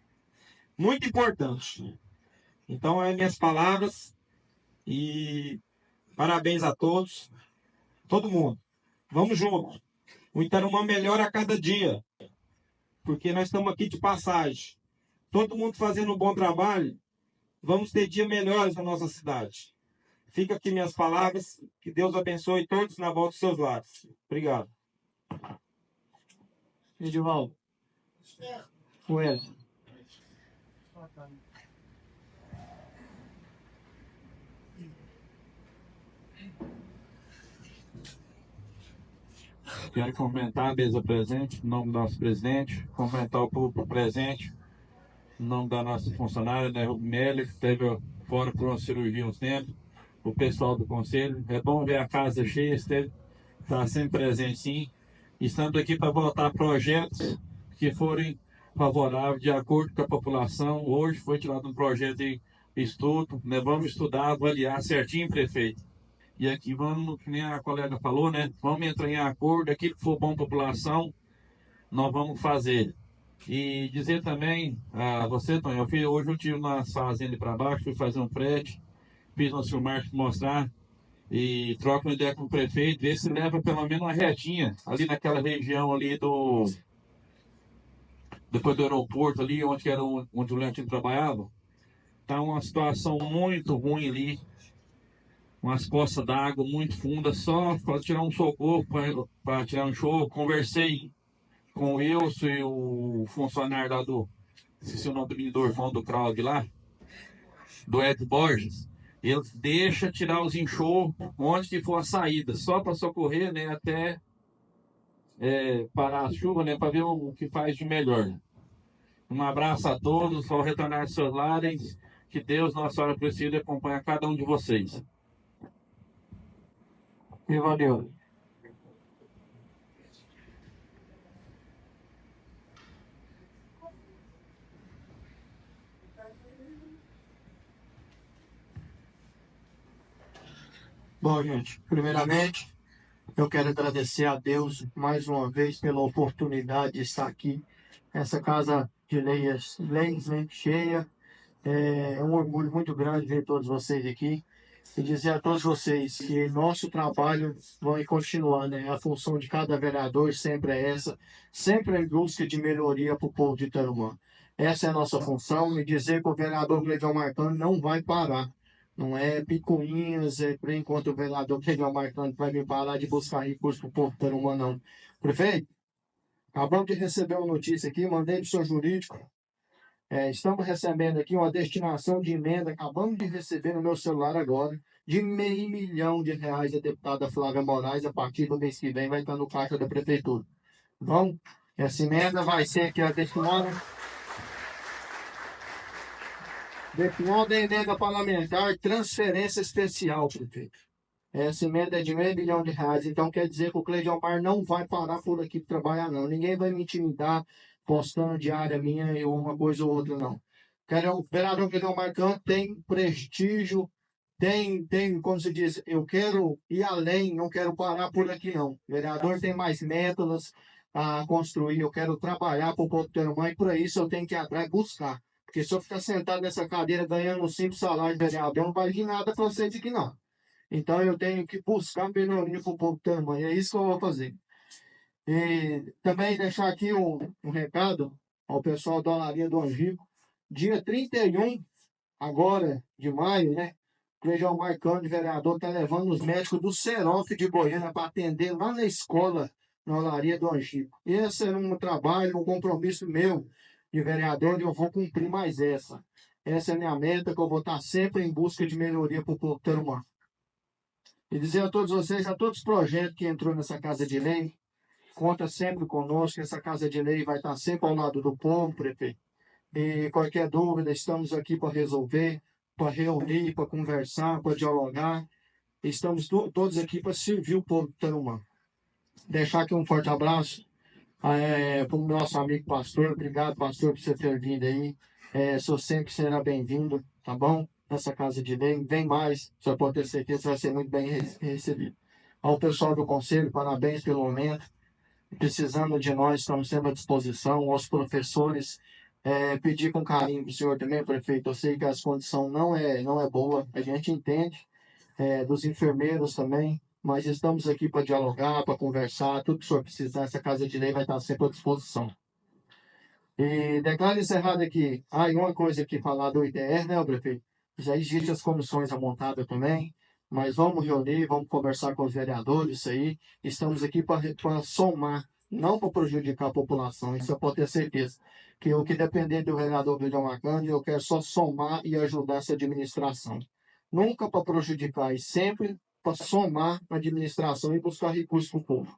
Muito importante. Então, minhas palavras e parabéns a todos, todo mundo. Vamos juntos. O Itarumã melhora a cada dia, porque nós estamos aqui de passagem. Todo mundo fazendo um bom trabalho, vamos ter dias melhores na nossa cidade. Fica aqui minhas palavras, que Deus abençoe todos na volta dos seus lares. Obrigado. Edivaldo. Wesley. Quero cumprimentar a mesa presente, em nome do nosso presidente, cumprimentar o público presente, em nome da nossa funcionária, né, Rubimelli, que esteve fora por uma cirurgia uns tempos, o pessoal do conselho. É bom ver a casa cheia, está sempre presente sim. Estamos aqui para votar projetos que forem favoráveis de acordo com a população. Hoje foi tirado um projeto de estudo, né? Vamos estudar, avaliar certinho, prefeito. E aqui vamos, como a colega falou, né? Vamos entrar em acordo, aquilo que for bom para a população, nós vamos fazer. E dizer também a você, Tony, hoje eu tive uma fazenda para baixo, fui fazer um frete, fiz uma filmagem para mostrar, e troca uma ideia com o prefeito, ver se leva pelo menos uma retinha, ali naquela região ali depois do aeroporto ali, onde o Leandro trabalhava. Está uma situação muito ruim ali, umas poças d'água muito fundas, só para tirar um socorro, para tirar um show. Conversei com o Wilson e o funcionário lá se o nome do irmão do Crowd lá, do Ed Borges. Ele deixa tirar os enxurros onde que for a saída, só para socorrer, né, até parar a chuva, né, para ver o que faz de melhor. Um abraço a todos, ao retornar aos seus lares, que Deus, Nossa Senhora Aparecida, acompanhe cada um de vocês. Ivanildo. Bom, gente, primeiramente, Eu quero agradecer a Deus mais uma vez pela oportunidade de estar aqui. Essa casa de leis, né, cheia. É um orgulho muito grande ver todos vocês aqui e dizer a todos vocês que nosso trabalho vai continuar, né? A função de cada vereador sempre é essa, sempre em busca de melhoria para o povo de Tarumã. Essa é a nossa função, e dizer que o vereador Cleiton Marcano não vai parar. Não é picuinhas, por enquanto o vereador Cleiton Marcano vai me parar de buscar recursos para o povo de Tarumã, não. Prefeito, acabamos de receber uma notícia aqui, mandei para o senhor jurídico. Estamos recebendo aqui uma destinação de emenda, acabamos de receber no meu celular agora, de R$500 mil da deputada Flávia Moraes. A partir do mês que vem vai estar no caixa da prefeitura. Bom, essa emenda vai ser aqui destinada da emenda parlamentar transferência especial, prefeito. Essa emenda é de R$500 mil, então quer dizer que o Cleiton Mar não vai parar por aqui para trabalhar, não. Ninguém vai me intimidar postando diária minha ou uma coisa ou outra, não. O vereador Cleiton Marcano tem prestígio, tem, como se diz, eu quero ir além, não quero parar por aqui, não. O vereador tem mais métodos a construir, eu quero trabalhar para o povo de Tarumã, e para isso eu tenho que ir atrás buscar. Porque se eu ficar sentado nessa cadeira ganhando um simples salário de vereador, não vai vir nada para vocês aqui, não. Então eu tenho que buscar melhoria para o povo de Tarumã, e é isso que eu vou fazer. E também deixar aqui um recado ao pessoal da Olaria do Angico. Dia 31, agora de maio, né? O Cleiton Marcano, vereador, está levando os médicos do Serof de Goiânia para atender lá na escola, na Olaria do Angico. Esse é um trabalho, um compromisso meu de vereador, e eu vou cumprir mais essa. Essa é a minha meta, que eu vou estar sempre em busca de melhoria para o povo de Tarumã. E dizer a todos vocês, a todos os projetos que entrou nessa Casa de Lei, conta sempre conosco, essa Casa de Lei vai estar sempre ao lado do povo, prefeito. E qualquer dúvida, estamos aqui para resolver, para reunir, para conversar, para dialogar. Estamos todos aqui para servir o povo de Tarumã. Deixar aqui um forte abraço para o nosso amigo pastor. Obrigado, pastor, por você ter vindo aí. Sou sempre será bem-vindo, tá bom? Nessa Casa de Lei. Vem mais, só pode ter certeza que vai ser muito bem recebido. Ao pessoal do Conselho, parabéns pelo momento. Precisando de nós, estamos sempre à disposição. Aos professores, pedir com carinho para o senhor também, prefeito. Eu sei que as condições não é boa, a gente entende, dos enfermeiros também, mas estamos aqui para dialogar, para conversar. Tudo que o senhor precisar, essa Casa de Lei vai estar sempre à disposição. E declaro encerrado aqui. E uma coisa aqui falar do IDR, né, prefeito? Já existe as comissões montadas também, mas vamos reunir, vamos conversar com os vereadores, isso aí. Estamos aqui para somar, não para prejudicar a população, isso eu posso ter certeza. Que o que depender do vereador Cleiton Marcano, eu quero só somar e ajudar essa administração. Nunca para prejudicar, e sempre para somar a administração e buscar recursos para o povo.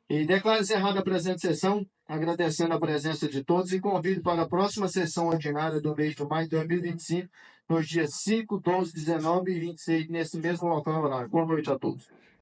E declaro encerrada a presente sessão, agradecendo a presença de todos, e convido para a próxima sessão ordinária do mês de maio de 2025, nos dias 5, 12, 19 e 26, nesse mesmo local e horário. Boa noite a todos.